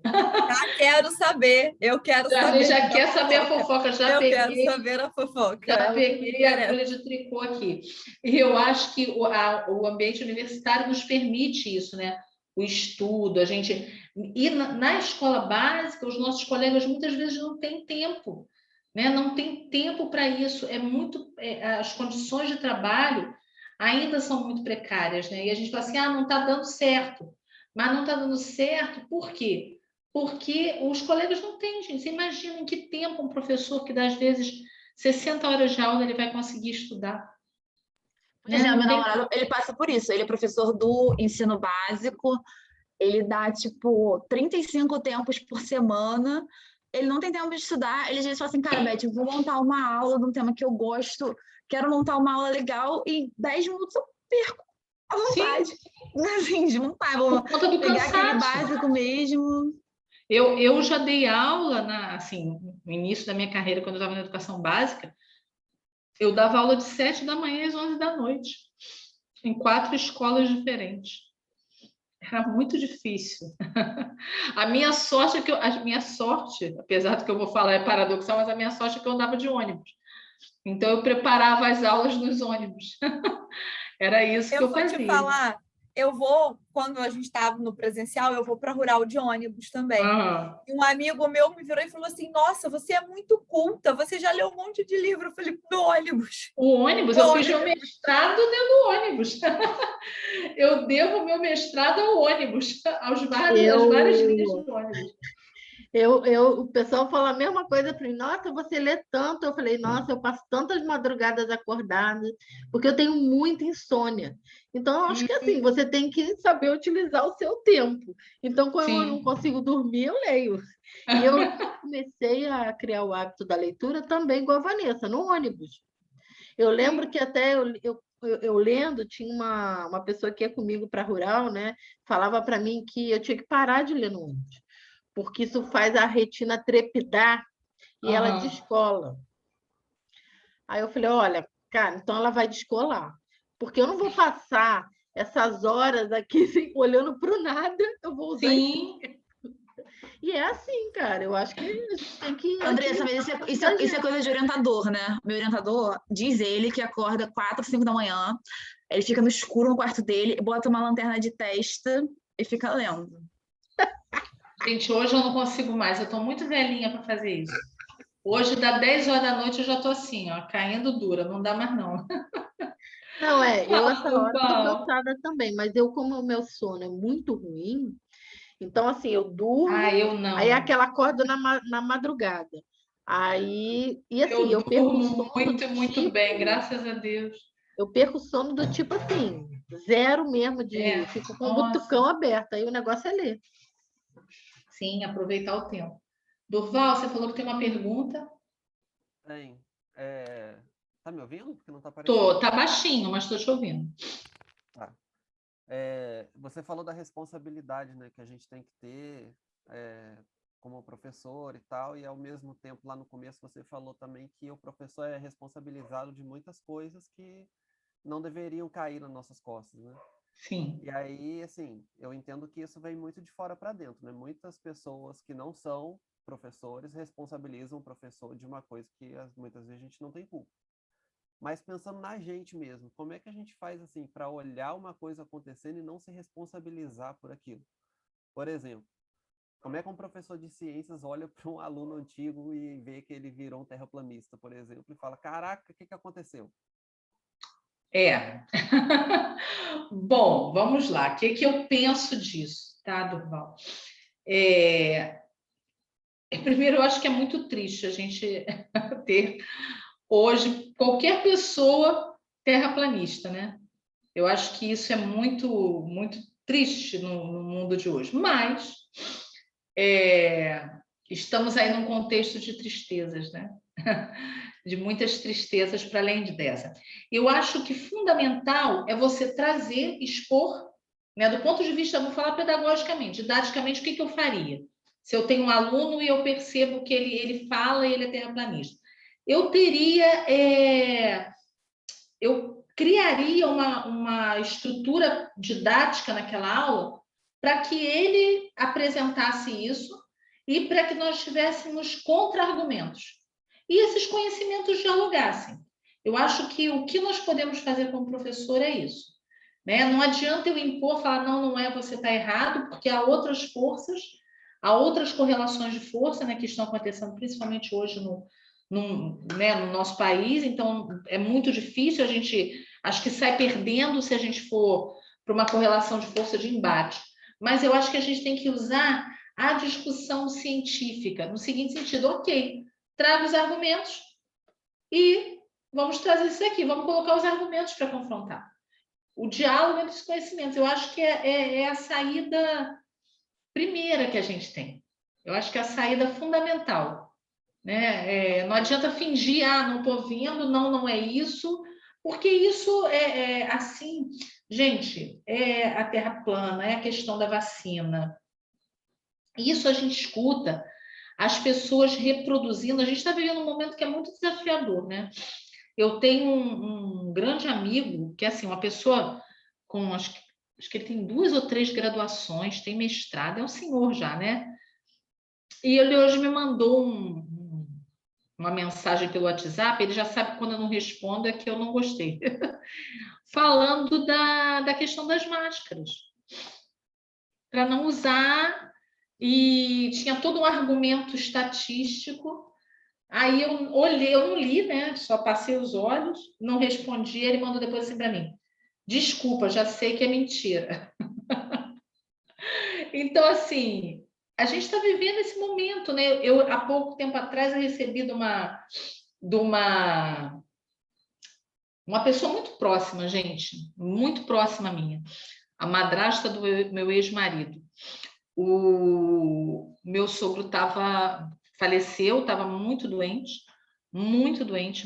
Quero saber, eu quero saber. Já quer saber a fofoca, já eu peguei. Quero saber a fofoca. Já peguei a agulha de tricô aqui. E eu acho que o ambiente universitário nos permite isso, né? O estudo, a gente... E na escola básica, os nossos colegas muitas vezes não têm tempo, né? Não tem tempo para isso. As condições de trabalho ainda são muito precárias, né? E a gente fala assim, não está dando certo. Mas não está dando certo por quê? Porque os colegas não têm, gente. Você imagina em que tempo um professor que dá, às vezes, 60 horas de aula ele vai conseguir estudar? Por exemplo, meu namorado, ele passa por isso. Ele é professor do ensino básico, ele dá, tipo, 35 tempos por semana, ele não tem tempo de estudar, ele às vezes fala assim, cara, Beth, eu vou montar uma aula de um tema que eu gosto, quero montar uma aula legal, e em 10 minutos eu perco a vontade. Assim, de montar, vou Por conta do pegar aquele cansaço. básico mesmo. Eu já dei aula, assim, no início da minha carreira, quando eu estava na educação básica, eu dava aula de 7 da manhã às 11 da noite, em 4 escolas diferentes. Era muito difícil. A minha sorte é apesar do que eu vou falar é paradoxal, mas a minha sorte é que eu andava de ônibus. Então eu preparava as aulas nos ônibus. Era isso que eu vou fazia. te falar, quando a gente estava no presencial, eu vou para rural de ônibus também. E um amigo meu me virou e falou assim, nossa, você é muito culta, você já leu um monte de livro. Eu falei, no ônibus. O ônibus, eu fiz meu mestrado dentro do ônibus. Eu devo meu mestrado ao ônibus, às várias linhas do ônibus. O pessoal fala a mesma coisa para mim, nossa, você lê tanto. Eu falei, nossa, eu passo tantas madrugadas acordada, porque eu tenho muita insônia. Então, eu acho que assim, você tem que saber utilizar o seu tempo. Então, quando eu não consigo dormir, eu leio. E eu comecei a criar o hábito da leitura também igual a Vanessa, no ônibus. Eu lembro que até eu lendo, tinha uma pessoa que ia comigo para rural, né? Falava para mim que eu tinha que parar de ler no ônibus, porque isso faz a retina trepidar e ela descola. Aí eu falei, olha, cara, então ela vai descolar, porque eu não vou passar essas horas aqui olhando para o nada, eu vou usar E é assim, cara, eu acho que a gente tem que... Andressa, mas isso é coisa de orientador, né? Meu orientador, diz ele que acorda 4, 5 da manhã, ele fica no escuro no quarto dele, bota uma lanterna de testa e fica lendo. Gente, hoje eu não consigo mais, eu estou muito velhinha para fazer isso. Hoje, dá 10 horas da noite, eu já estou assim, ó, caindo dura, não dá mais não. Não, eu essa hora estou cansada também, mas como o meu sono é muito ruim, então assim, eu durmo, eu não. aí é aquela acorda na madrugada. Aí, e assim, eu perco o sono muito bem, graças a Deus. Eu perco o sono do tipo assim, zero mesmo, fico com o butucão aberto, aí o negócio é ler. Sim, aproveitar o tempo. Durval, você falou que tem uma pergunta? Tem. Tá me ouvindo? Porque não tá aparecendo. Tá baixinho, mas estou te ouvindo. Tá. Você falou da responsabilidade, né, que a gente tem que ter como professor e tal, e ao mesmo tempo, lá no começo, você falou também que o professor é responsabilizado de muitas coisas que não deveriam cair nas nossas costas, né? Sim. E aí, assim, eu entendo que isso vem muito de fora para dentro, né? Muitas pessoas que não são professores responsabilizam o professor de uma coisa que muitas vezes a gente não tem culpa. Mas pensando na gente mesmo, como é que a gente faz assim para olhar uma coisa acontecendo e não se responsabilizar por aquilo? Por exemplo, como é que um professor de ciências olha para um aluno antigo e vê que ele virou um terraplanista, por exemplo, e fala, caraca, o que aconteceu? Bom, vamos lá. O que eu penso disso, tá, Durval? Primeiro, eu acho que é muito triste a gente ter hoje qualquer pessoa terraplanista, né? Eu acho que isso é muito, muito triste no mundo de hoje. Mas estamos aí num contexto de tristezas, né? De muitas tristezas para além dessa. Eu acho que fundamental é você trazer, expor, né? Do ponto de vista, vou falar pedagogicamente, didaticamente, o que eu faria? Se eu tenho um aluno e eu percebo que ele fala e ele é terraplanista. Eu criaria uma estrutura didática naquela aula para que ele apresentasse isso e para que nós tivéssemos contra-argumentos. E esses conhecimentos dialogassem. Eu acho que o que nós podemos fazer como professor é isso. Né? Não adianta eu impor, falar, não é, você está errado, porque há outras forças, há outras correlações de força, né, que estão acontecendo, principalmente hoje no nosso país. Então, é muito difícil, a gente acho que sai perdendo se a gente for para uma correlação de força de embate. Mas eu acho que a gente tem que usar a discussão científica, no seguinte sentido, ok, traga os argumentos e vamos trazer isso aqui, vamos colocar os argumentos para confrontar. O diálogo entre os conhecimentos, eu acho que é a saída primeira que a gente tem. Eu acho que é a saída fundamental. Né? Não adianta fingir, não estou vendo, não é isso, porque isso assim, gente, é a Terra plana, é a questão da vacina. Isso a gente escuta as pessoas reproduzindo. A gente está vivendo um momento que é muito desafiador, né? Eu tenho um grande amigo, que é assim, uma pessoa com, acho que ele tem 2 ou 3 graduações, tem mestrado, é um senhor já, né? E ele hoje me mandou uma mensagem pelo WhatsApp, ele já sabe que quando eu não respondo é que eu não gostei. Falando da questão das máscaras. Para não usar, e tinha todo um argumento estatístico. Aí eu olhei, eu não li, né? Só passei os olhos, não respondi, ele mandou depois assim para mim. Desculpa, já sei que é mentira. Então, assim, a gente está vivendo esse momento, né? Eu, há pouco tempo atrás, eu recebi de uma pessoa muito próxima, gente, muito próxima minha, a madrasta do meu ex-marido. O meu sogro faleceu, estava muito doente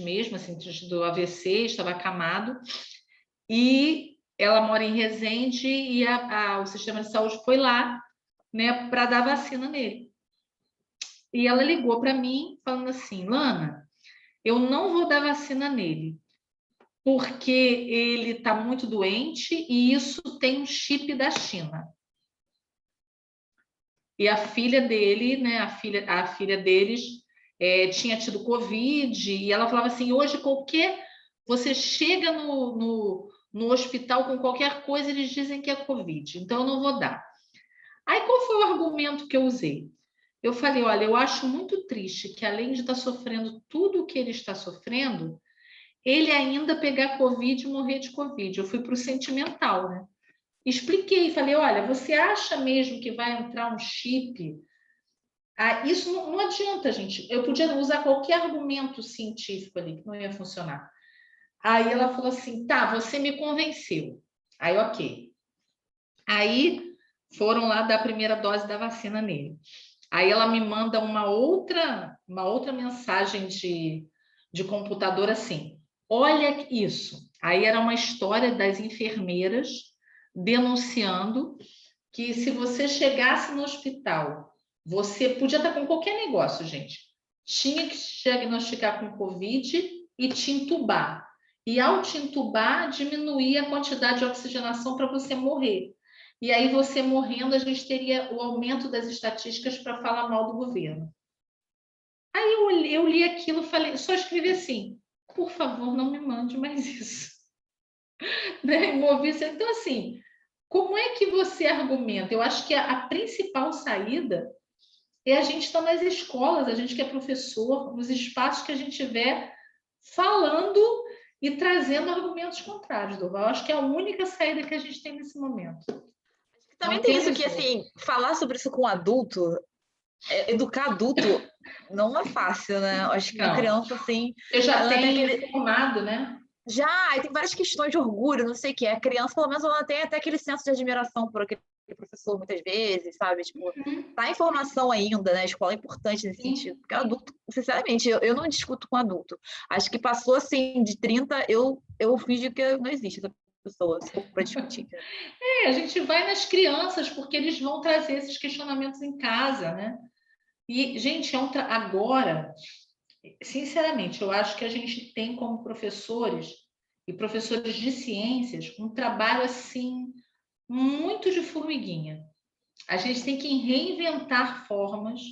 mesmo, assim, do AVC, estava acamado, e ela mora em Resende e o sistema de saúde foi lá, né, para dar vacina nele. E ela ligou para mim falando assim, Lana, eu não vou dar vacina nele, porque ele está muito doente e isso tem um chip da China. E a filha dele, né, a filha deles tinha tido Covid, e ela falava assim, hoje você chega no hospital com qualquer coisa, eles dizem que é Covid, então eu não vou dar. Aí qual foi o argumento que eu usei? Eu falei, olha, eu acho muito triste que além de estar sofrendo tudo o que ele está sofrendo, ele ainda pegar Covid e morrer de Covid. Eu fui para o sentimental, né? Expliquei, falei, olha, você acha mesmo que vai entrar um chip? Isso não adianta, gente. Eu podia usar qualquer argumento científico ali, que não ia funcionar. Aí ela falou assim, tá, você me convenceu. Aí, ok. Aí foram lá dar a primeira dose da vacina nele. Aí ela me manda uma outra mensagem de computador assim, olha isso. Aí era uma história das enfermeiras denunciando que se você chegasse no hospital, você podia estar com qualquer negócio, gente. Tinha que diagnosticar com Covid e te entubar. E ao te entubar, diminuir a quantidade de oxigenação para você morrer. E aí, você morrendo, a gente teria o aumento das estatísticas para falar mal do governo. Aí eu li aquilo, falei, só escrevi assim, por favor, não me mande mais isso. Né? Então, assim, como é que você argumenta? Eu acho que a principal saída é a gente estar nas escolas, a gente que é professor, nos espaços que a gente estiver falando e trazendo argumentos contrários, Durval. Eu acho que é a única saída que a gente tem nesse momento. Também tem isso que, assim, falar sobre isso com adulto educar adulto não é fácil, né? Acho que a Não. criança, assim... Eu já ela tem tenho formado, né? Já, e tem várias questões de orgulho, não sei o que. A criança, pelo menos, ela tem até aquele senso de admiração por aquele professor, muitas vezes, sabe? Tipo, tá em formação ainda, né? A escola é importante nesse sentido. Porque adulto, sinceramente, eu não discuto com adulto. Acho que passou, assim, de 30, eu finjo que não existe essa pessoa, se for para discutir. A gente vai nas crianças, porque eles vão trazer esses questionamentos em casa, né? E, gente, agora, sinceramente, eu acho que a gente tem como professores e professores de ciências um trabalho, assim, muito de formiguinha. A gente tem que reinventar formas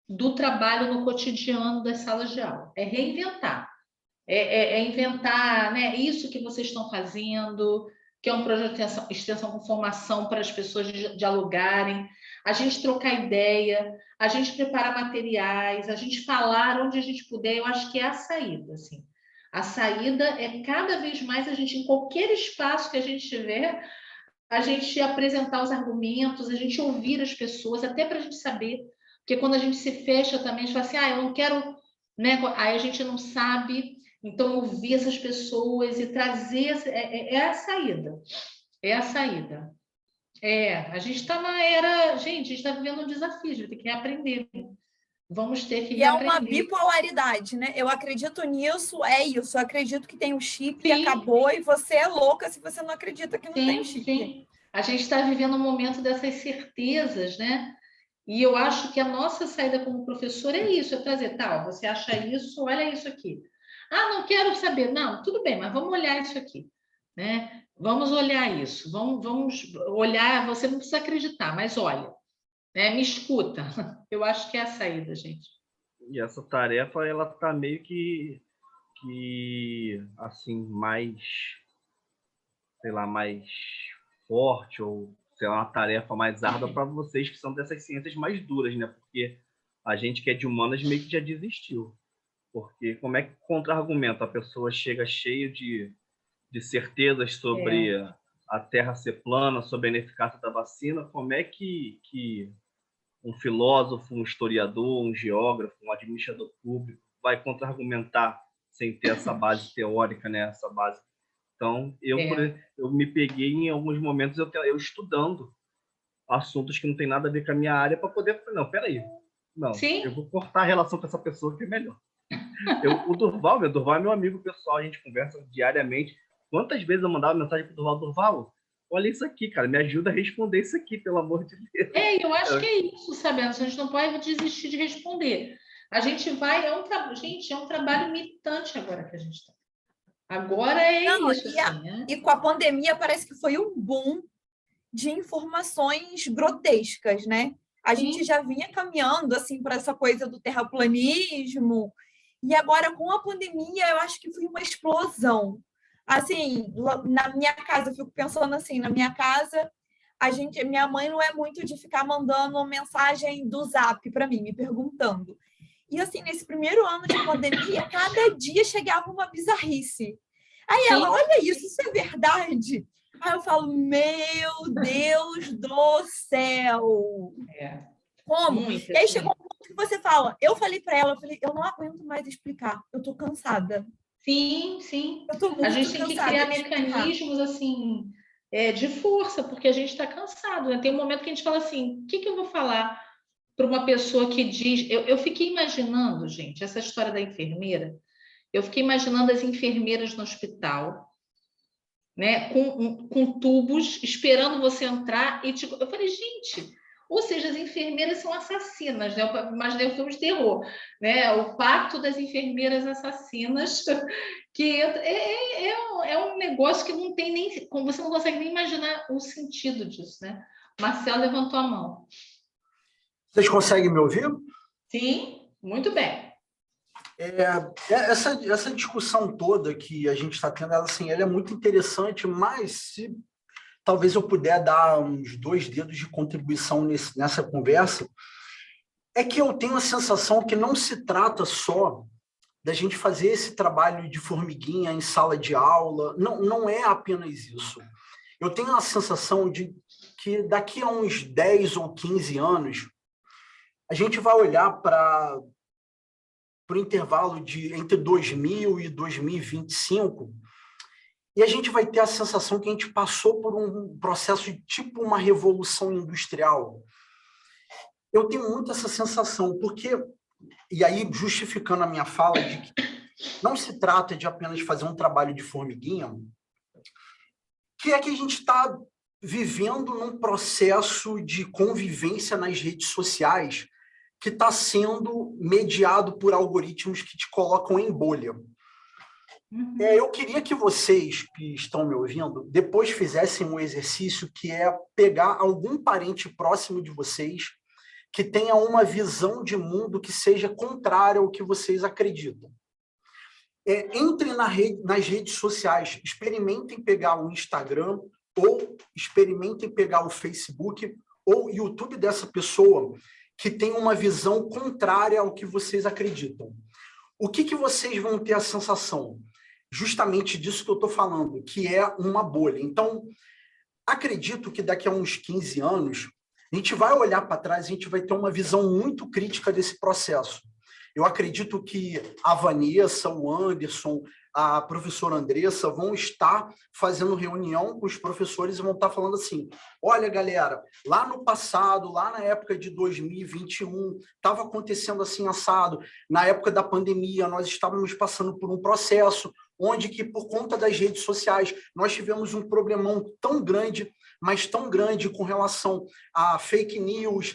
do trabalho no cotidiano das salas de aula. É reinventar. É inventar, né, isso que vocês estão fazendo, que é um projeto de extensão com formação para as pessoas dialogarem, a gente trocar ideia, a gente preparar materiais, a gente falar onde a gente puder. Eu acho que é a saída, assim. A saída é cada vez mais a gente, em qualquer espaço que a gente tiver, a gente apresentar os argumentos, a gente ouvir as pessoas, até para a gente saber, porque quando a gente se fecha também, a gente fala assim, eu não quero, né? Aí a gente não sabe. Então, ouvir essas pessoas e trazer é a saída. É a saída. A gente está na era. Gente, a gente está vivendo um desafio, a gente tem que reaprender. Vamos ter que E é reaprender. uma bipolaridade, né? Eu acredito nisso, é isso. Eu acredito que tem o chip e Sim. acabou, e você é louca se você não acredita que não tem o chip. Sim. A gente está vivendo um momento dessas certezas, né? E eu acho que a nossa saída como professor é isso, é trazer, você acha isso, olha isso aqui. Não quero saber. Não, tudo bem, mas vamos olhar isso aqui, né? Vamos olhar isso, vamos olhar, você não precisa acreditar, mas olha, né? Me escuta. Eu acho que é a saída, gente. E essa tarefa, ela tá meio que assim, mais, sei lá, mais forte, ou sei lá, uma tarefa mais árdua para vocês que são dessas ciências mais duras, né? Porque a gente que é de humanas meio que já desistiu. Porque como é que contra-argumento? A pessoa chega cheia de certezas sobre a Terra ser plana, sobre a ineficácia da vacina. Como é que um filósofo, um historiador, um geógrafo, um administrador público vai contra-argumentar sem ter essa base teórica, né? Essa base. Então, eu me peguei em alguns momentos eu estudando assuntos que não tem nada a ver com a minha área para poder... Não, peraí. Não, Sim. Eu vou cortar a relação com essa pessoa que é melhor. O Durval é meu amigo pessoal, a gente conversa diariamente. Quantas vezes eu mandava mensagem pro Durval, olha isso aqui, cara, me ajuda a responder isso aqui, pelo amor de Deus. Eu acho que é isso, sabe? A gente não pode desistir de responder. A gente vai, gente, é um trabalho militante agora que a gente está. Agora isso. Assim, e com a pandemia parece que foi um boom de informações grotescas, né? A gente já vinha caminhando assim para essa coisa do terraplanismo, e agora com a pandemia eu acho que foi uma explosão. Assim, na minha casa, eu fico pensando assim, na minha casa, minha mãe não é muito de ficar mandando mensagem do Zap para mim, me perguntando. E assim, nesse primeiro ano de pandemia, cada dia chegava uma bizarrice. Aí ela, olha isso é verdade? Aí eu falo, meu Deus do céu! Como? Muito, e aí chegou um ponto que você fala, eu falei para ela, eu não aguento mais explicar, eu tô cansada. Sim, sim. Eu tô muito a gente tem que criar mecanismos assim de força, porque a gente está cansado, né? Tem um momento que a gente fala assim, o que eu vou falar para uma pessoa que diz... Eu fiquei imaginando, gente, essa história da enfermeira, eu fiquei imaginando as enfermeiras no hospital, né, com tubos, esperando você entrar, e eu falei, gente, ou seja, as enfermeiras são assassinas, né? Eu imaginei um filme de terror, né? O pacto das enfermeiras assassinas, que é um negócio que não tem nem... Você não consegue nem imaginar o sentido disso, né? Marcelo levantou a mão. Vocês conseguem me ouvir? Sim, muito bem. Essa discussão toda que a gente está tendo, ela é muito interessante, mas se talvez eu puder dar uns 2 dedos de contribuição nessa conversa, é que eu tenho a sensação que não se trata só da gente fazer esse trabalho de formiguinha em sala de aula, não é apenas isso. Eu tenho a sensação de que daqui a uns 10 ou 15 anos, a gente vai olhar para o intervalo de entre 2000 e 2025, e a gente vai ter a sensação que a gente passou por um processo de tipo uma revolução industrial. Eu tenho muito essa sensação, porque, e aí justificando a minha fala de que não se trata de apenas fazer um trabalho de formiguinha, que é que a gente está vivendo num processo de convivência nas redes sociais que está sendo mediado por algoritmos que te colocam em bolha. Eu queria que vocês que estão me ouvindo depois fizessem um exercício que é pegar algum parente próximo de vocês que tenha uma visão de mundo que seja contrária ao que vocês acreditam. Entrem nas redes sociais, experimentem pegar o Instagram ou experimentem pegar o Facebook ou o YouTube dessa pessoa que tem uma visão contrária ao que vocês acreditam. O que vocês vão ter a sensação? Justamente disso que eu estou falando, que é uma bolha. Então, acredito que daqui a uns 15 anos, a gente vai olhar para trás e a gente vai ter uma visão muito crítica desse processo. Eu acredito que a Vanessa, o Anderson, a professora Andressa vão estar fazendo reunião com os professores e vão estar falando assim, olha, galera, lá no passado, lá na época de 2021, estava acontecendo assim, assado. Na época da pandemia, nós estávamos passando por um processo onde que, por conta das redes sociais, nós tivemos um problemão tão grande, mas tão grande com relação a fake news,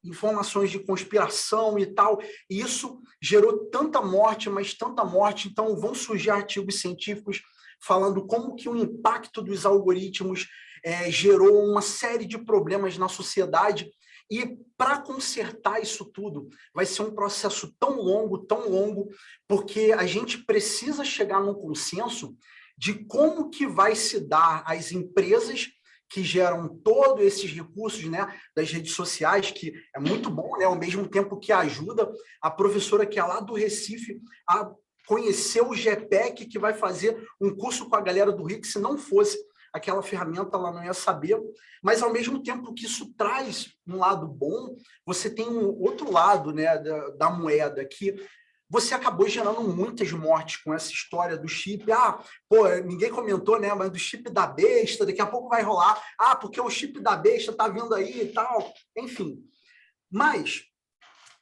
informações de conspiração e tal, e isso gerou tanta morte, mas tanta morte, então vão surgir artigos científicos falando como que o impacto dos algoritmos gerou uma série de problemas na sociedade, e para consertar isso tudo vai ser um processo tão longo, porque a gente precisa chegar num consenso de como que vai se dar as empresas que geram todos esses recursos, né, das redes sociais, que é muito bom, né, ao mesmo tempo que ajuda a professora que é lá do Recife a conhecer o GPEC, que vai fazer um curso com a galera do Rio, que se não fosse aquela ferramenta, ela não ia saber, mas ao mesmo tempo que isso traz um lado bom, você tem um outro lado, né, da moeda, que você acabou gerando muitas mortes com essa história do chip. Ninguém comentou, né? Mas do chip da besta, daqui a pouco vai rolar. Porque o chip da besta tá vindo aí e tal. Enfim. Mas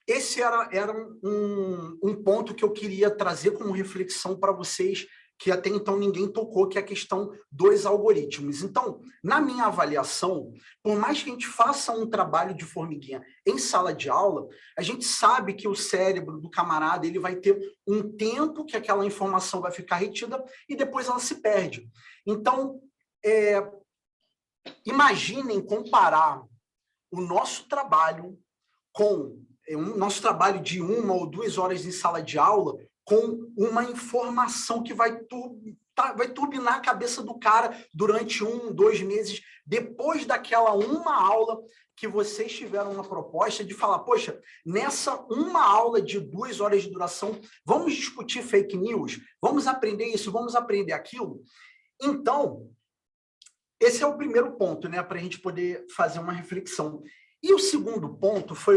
esse era um ponto que eu queria trazer como reflexão para vocês, que até então ninguém tocou, que é a questão dos algoritmos. Então, na minha avaliação, por mais que a gente faça um trabalho de formiguinha em sala de aula, a gente sabe que o cérebro do camarada ele vai ter um tempo que aquela informação vai ficar retida e depois ela se perde. Então, imaginem comparar o nosso trabalho com o nosso trabalho de 1 ou 2 horas em sala de aula com uma informação que vai turbinar a cabeça do cara durante 1, 2 meses, depois daquela uma aula que vocês tiveram uma proposta de falar, poxa, nessa uma aula de 2 horas de duração, vamos discutir fake news, vamos aprender isso, vamos aprender aquilo. Então, esse é o primeiro ponto, né, para a gente poder fazer uma reflexão. E o segundo ponto foi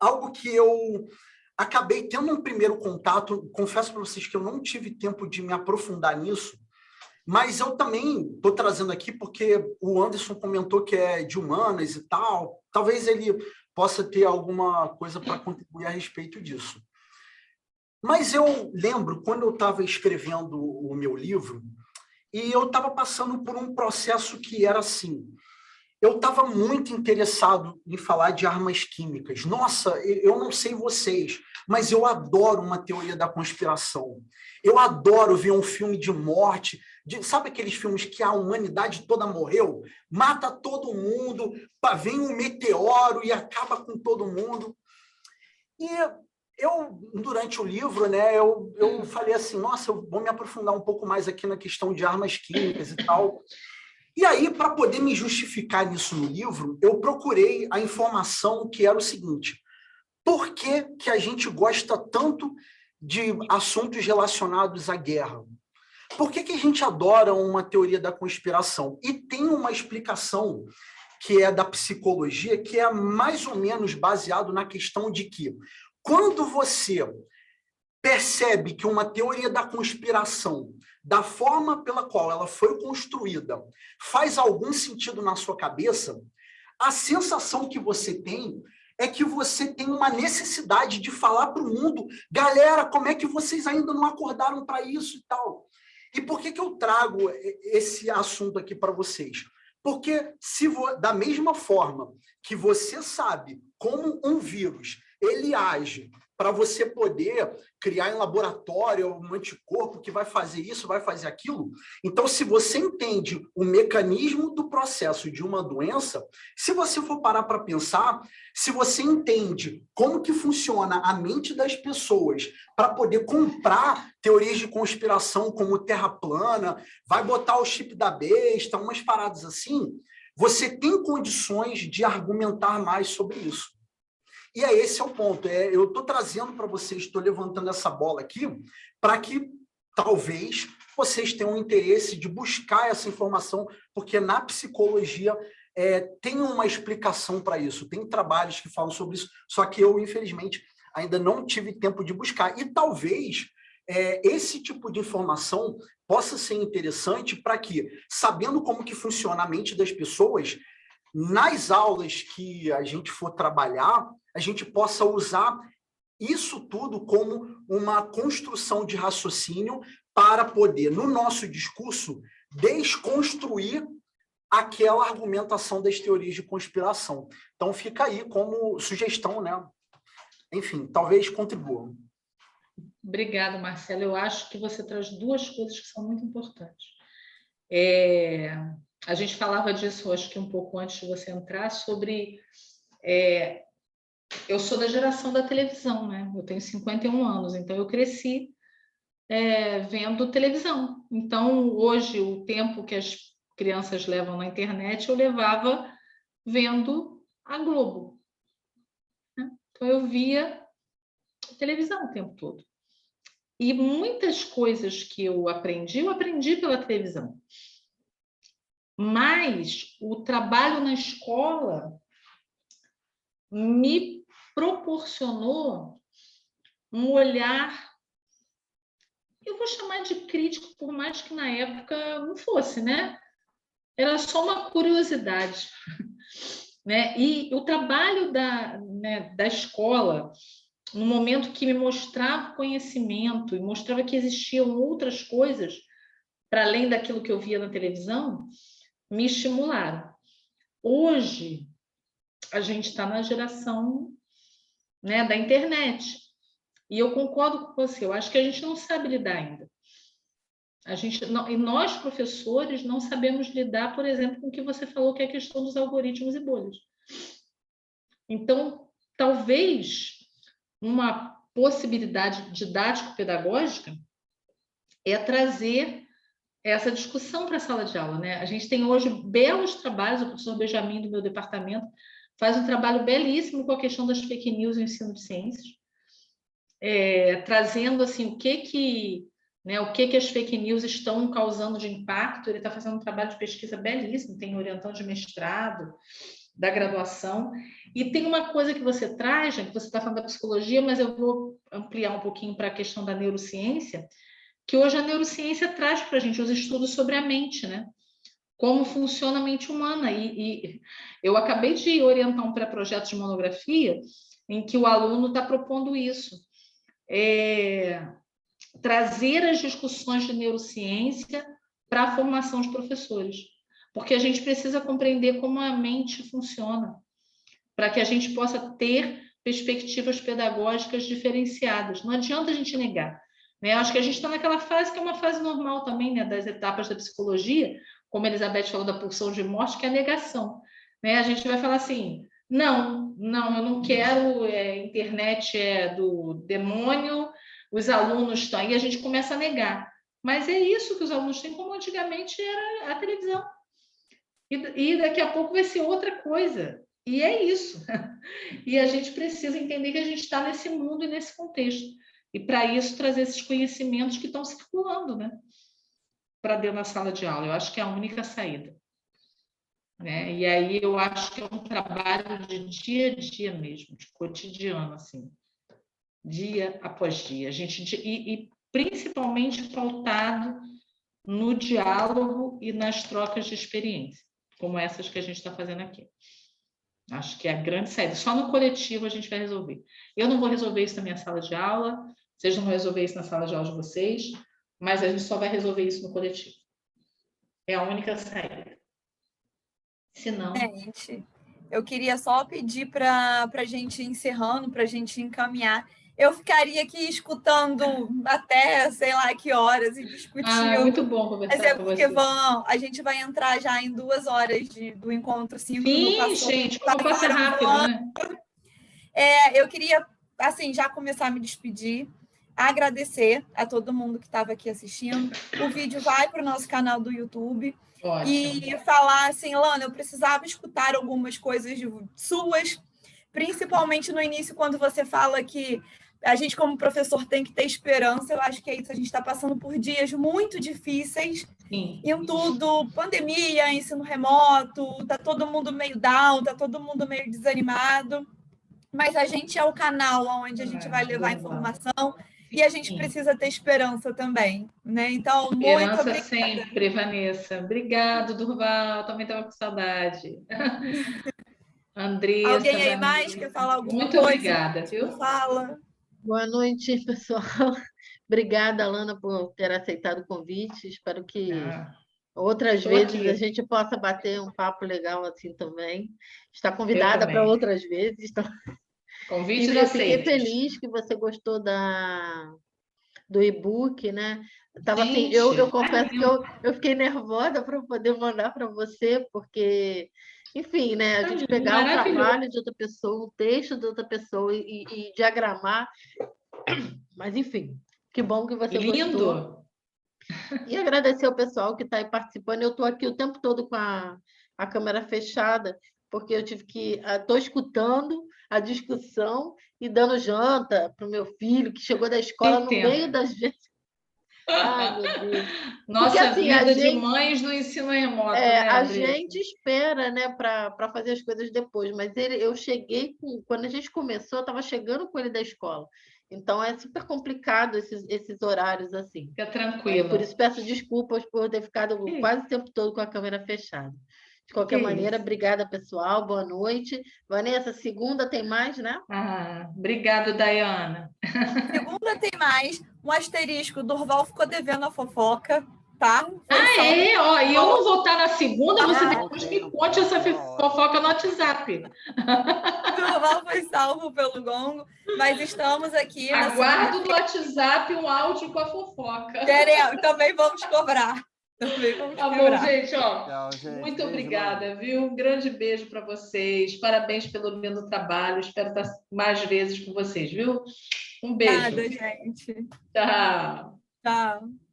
algo que eu acabei tendo um primeiro contato, confesso para vocês que eu não tive tempo de me aprofundar nisso, mas eu também estou trazendo aqui porque o Anderson comentou que é de humanas e tal, talvez ele possa ter alguma coisa para contribuir a respeito disso. Mas eu lembro, quando eu estava escrevendo o meu livro, e eu estava passando por um processo que era assim, eu estava muito interessado em falar de armas químicas. Nossa, eu não sei vocês, mas eu adoro uma teoria da conspiração. Eu adoro ver um filme de morte. Sabe aqueles filmes que a humanidade toda morreu? Mata todo mundo, vem um meteoro e acaba com todo mundo. E eu, durante o livro, né, eu falei assim, nossa, eu vou me aprofundar um pouco mais aqui na questão de armas químicas e tal. E aí, para poder me justificar nisso no livro, eu procurei a informação que era o seguinte: por que a gente gosta tanto de assuntos relacionados à guerra? Por que a gente adora uma teoria da conspiração? E tem uma explicação que é da psicologia, que é mais ou menos baseado na questão de que quando você percebe que uma teoria da conspiração, da forma pela qual ela foi construída, faz algum sentido na sua cabeça, a sensação que você tem é que você tem uma necessidade de falar para o mundo, galera, como é que vocês ainda não acordaram para isso e tal? E por que eu trago esse assunto aqui para vocês? Porque da mesma forma que você sabe como um vírus ele age para você poder criar em laboratório um anticorpo que vai fazer isso, vai fazer aquilo. Então, se você entende o mecanismo do processo de uma doença, se você for parar para pensar, se você entende como que funciona a mente das pessoas para poder comprar teorias de conspiração como terra plana, vai botar o chip da besta, umas paradas assim, você tem condições de argumentar mais sobre isso. E esse é o ponto. Eu estou trazendo para vocês, estou levantando essa bola aqui, para que talvez vocês tenham interesse de buscar essa informação, porque na psicologia tem uma explicação para isso, tem trabalhos que falam sobre isso, só que eu, infelizmente, ainda não tive tempo de buscar. E talvez esse tipo de informação possa ser interessante para que, sabendo como que funciona a mente das pessoas, nas aulas que a gente for trabalhar, a gente possa usar isso tudo como uma construção de raciocínio para poder, no nosso discurso, desconstruir aquela argumentação das teorias de conspiração. Então, fica aí como sugestão, né? Enfim, talvez contribua. Obrigada, Marcelo. Eu acho que você traz duas coisas que são muito importantes. A gente falava disso, acho que um pouco antes de você entrar, sobre... eu sou da geração da televisão, né? Eu tenho 51 anos, então eu cresci vendo televisão. Então, hoje, o tempo que as crianças levam na internet, eu levava vendo a Globo, né? Então, eu via televisão o tempo todo. E muitas coisas que eu aprendi pela televisão. Mas o trabalho na escola me proporcionou um olhar, eu vou chamar de crítico, por mais que na época não fosse, né? Era só uma curiosidade, né? E o trabalho da escola, no momento que me mostrava conhecimento e mostrava que existiam outras coisas para além daquilo que eu via na televisão, me estimularam. Hoje, a gente está na geração, né, da internet. E eu concordo com você, eu acho que a gente não sabe lidar ainda. E nós, professores, não sabemos lidar, por exemplo, com o que você falou, que é a questão dos algoritmos e bolhas. Então, talvez uma possibilidade didático-pedagógica é trazer essa discussão para a sala de aula, né? A gente tem hoje belos trabalhos, o professor Benjamin, do meu departamento, faz um trabalho belíssimo com a questão das fake news no ensino de ciências, trazendo assim, o que as fake news estão causando de impacto. Ele está fazendo um trabalho de pesquisa belíssimo, tem orientando de mestrado, da graduação. E tem uma coisa que você traz, que você está falando da psicologia, mas eu vou ampliar um pouquinho para a questão da neurociência, que hoje a neurociência traz para a gente os estudos sobre a mente, né? Como funciona a mente humana. E eu acabei de orientar um pré-projeto de monografia em que o aluno está propondo isso. Trazer as discussões de neurociência para a formação de professores. Porque a gente precisa compreender como a mente funciona, para que a gente possa ter perspectivas pedagógicas diferenciadas. Não adianta a gente negar, né? Acho que a gente está naquela fase que é uma fase normal também, né, das etapas da psicologia, como a Elizabeth falou da pulsão de morte, que é a negação, né? A gente vai falar assim, não, eu não quero, internet é do demônio, os alunos estão aí, a gente começa a negar. Mas é isso que os alunos têm, como antigamente era a televisão. E daqui a pouco vai ser outra coisa. E é isso. E a gente precisa entender que a gente está nesse mundo e nesse contexto. E, para isso, trazer esses conhecimentos que estão circulando, né, para dentro da sala de aula. Eu acho que é a única saída. né? E aí eu acho que é um trabalho de dia a dia mesmo, de cotidiano, assim, dia após dia. A gente, e principalmente pautado no diálogo e nas trocas de experiência, como essas que a gente está fazendo aqui. Acho que é a grande saída. Só no coletivo a gente vai resolver. Eu não vou resolver isso na minha sala de aula, vocês não vão resolver isso na sala de aula de vocês, mas a gente só vai resolver isso no coletivo. É a única saída. Se não... Gente, eu queria só pedir para a gente ir encerrando, para a gente encaminhar. Eu ficaria aqui escutando até sei lá que horas e discutindo. muito bom conversar Mas é com porque você. a gente vai entrar já em 2 horas do encontro. 5 Sim, gente, como passa rápido, né? Eu queria, assim, já começar a me despedir, agradecer a todo mundo que estava aqui assistindo. O vídeo vai para o nosso canal do YouTube. Ótimo. E falar assim, Lana, eu precisava escutar algumas coisas suas, principalmente no início, quando você fala que a gente, como professor, tem que ter esperança. Eu acho que é isso, a gente está passando por dias muito difíceis. Sim. Em tudo, pandemia, ensino remoto, tá todo mundo meio down, tá todo mundo meio desanimado, mas a gente é o canal onde a gente vai levar informação e a gente precisa ter esperança também, né? Então, muito obrigada. Esperança sempre, Vanessa. Obrigado, Durval. Também estava com saudade. Andressa. Alguém aí mais quer falar alguma muito coisa? Muito obrigada, viu? Fala. Boa noite, pessoal. Obrigada, Alana, por ter aceitado o convite. Espero que outras vezes aqui. A gente possa bater um papo legal assim também. Está convidada para outras vezes. Então... Convite eu fiquei feliz que você gostou do e-book, né? Assim, eu confesso que eu fiquei nervosa para poder mandar para você, porque, enfim, né? A gente pegar um trabalho de outra pessoa, um texto de outra pessoa e diagramar. Mas, enfim, que bom que você gostou. E agradecer ao pessoal que está aí participando. Eu estou aqui o tempo todo com a câmera fechada, porque eu tive que... Estou escutando a discussão e dando janta para o meu filho, que chegou da escola no meio da gente. Ai, meu Deus. Nossa, porque, assim, vida de mães no ensino remoto, né, a gente espera, né, para fazer as coisas depois, mas eu cheguei quando a gente começou, eu estava chegando com ele da escola. Então, é super complicado esses horários assim. Fica tranquilo. Por isso, peço desculpas por ter ficado quase o tempo todo com a câmera fechada. De qualquer maneira, obrigada, pessoal. Boa noite. Vanessa, segunda tem mais, né? Obrigada, Dayana. Segunda tem mais. Um asterisco. Durval ficou devendo a fofoca, tá? E eu não vou estar na segunda, você depois me conte essa fofoca no WhatsApp. Durval foi salvo pelo gongo, mas estamos aqui. Aguardo no WhatsApp um áudio com a fofoca. Queremos, também vamos cobrar. Tá bom, gente, Tchau, gente. Muito obrigada, viu? Um grande beijo para vocês. Parabéns pelo lindo trabalho. Espero estar mais vezes com vocês, viu? Um beijo. Nada, gente. Tchau. Tchau.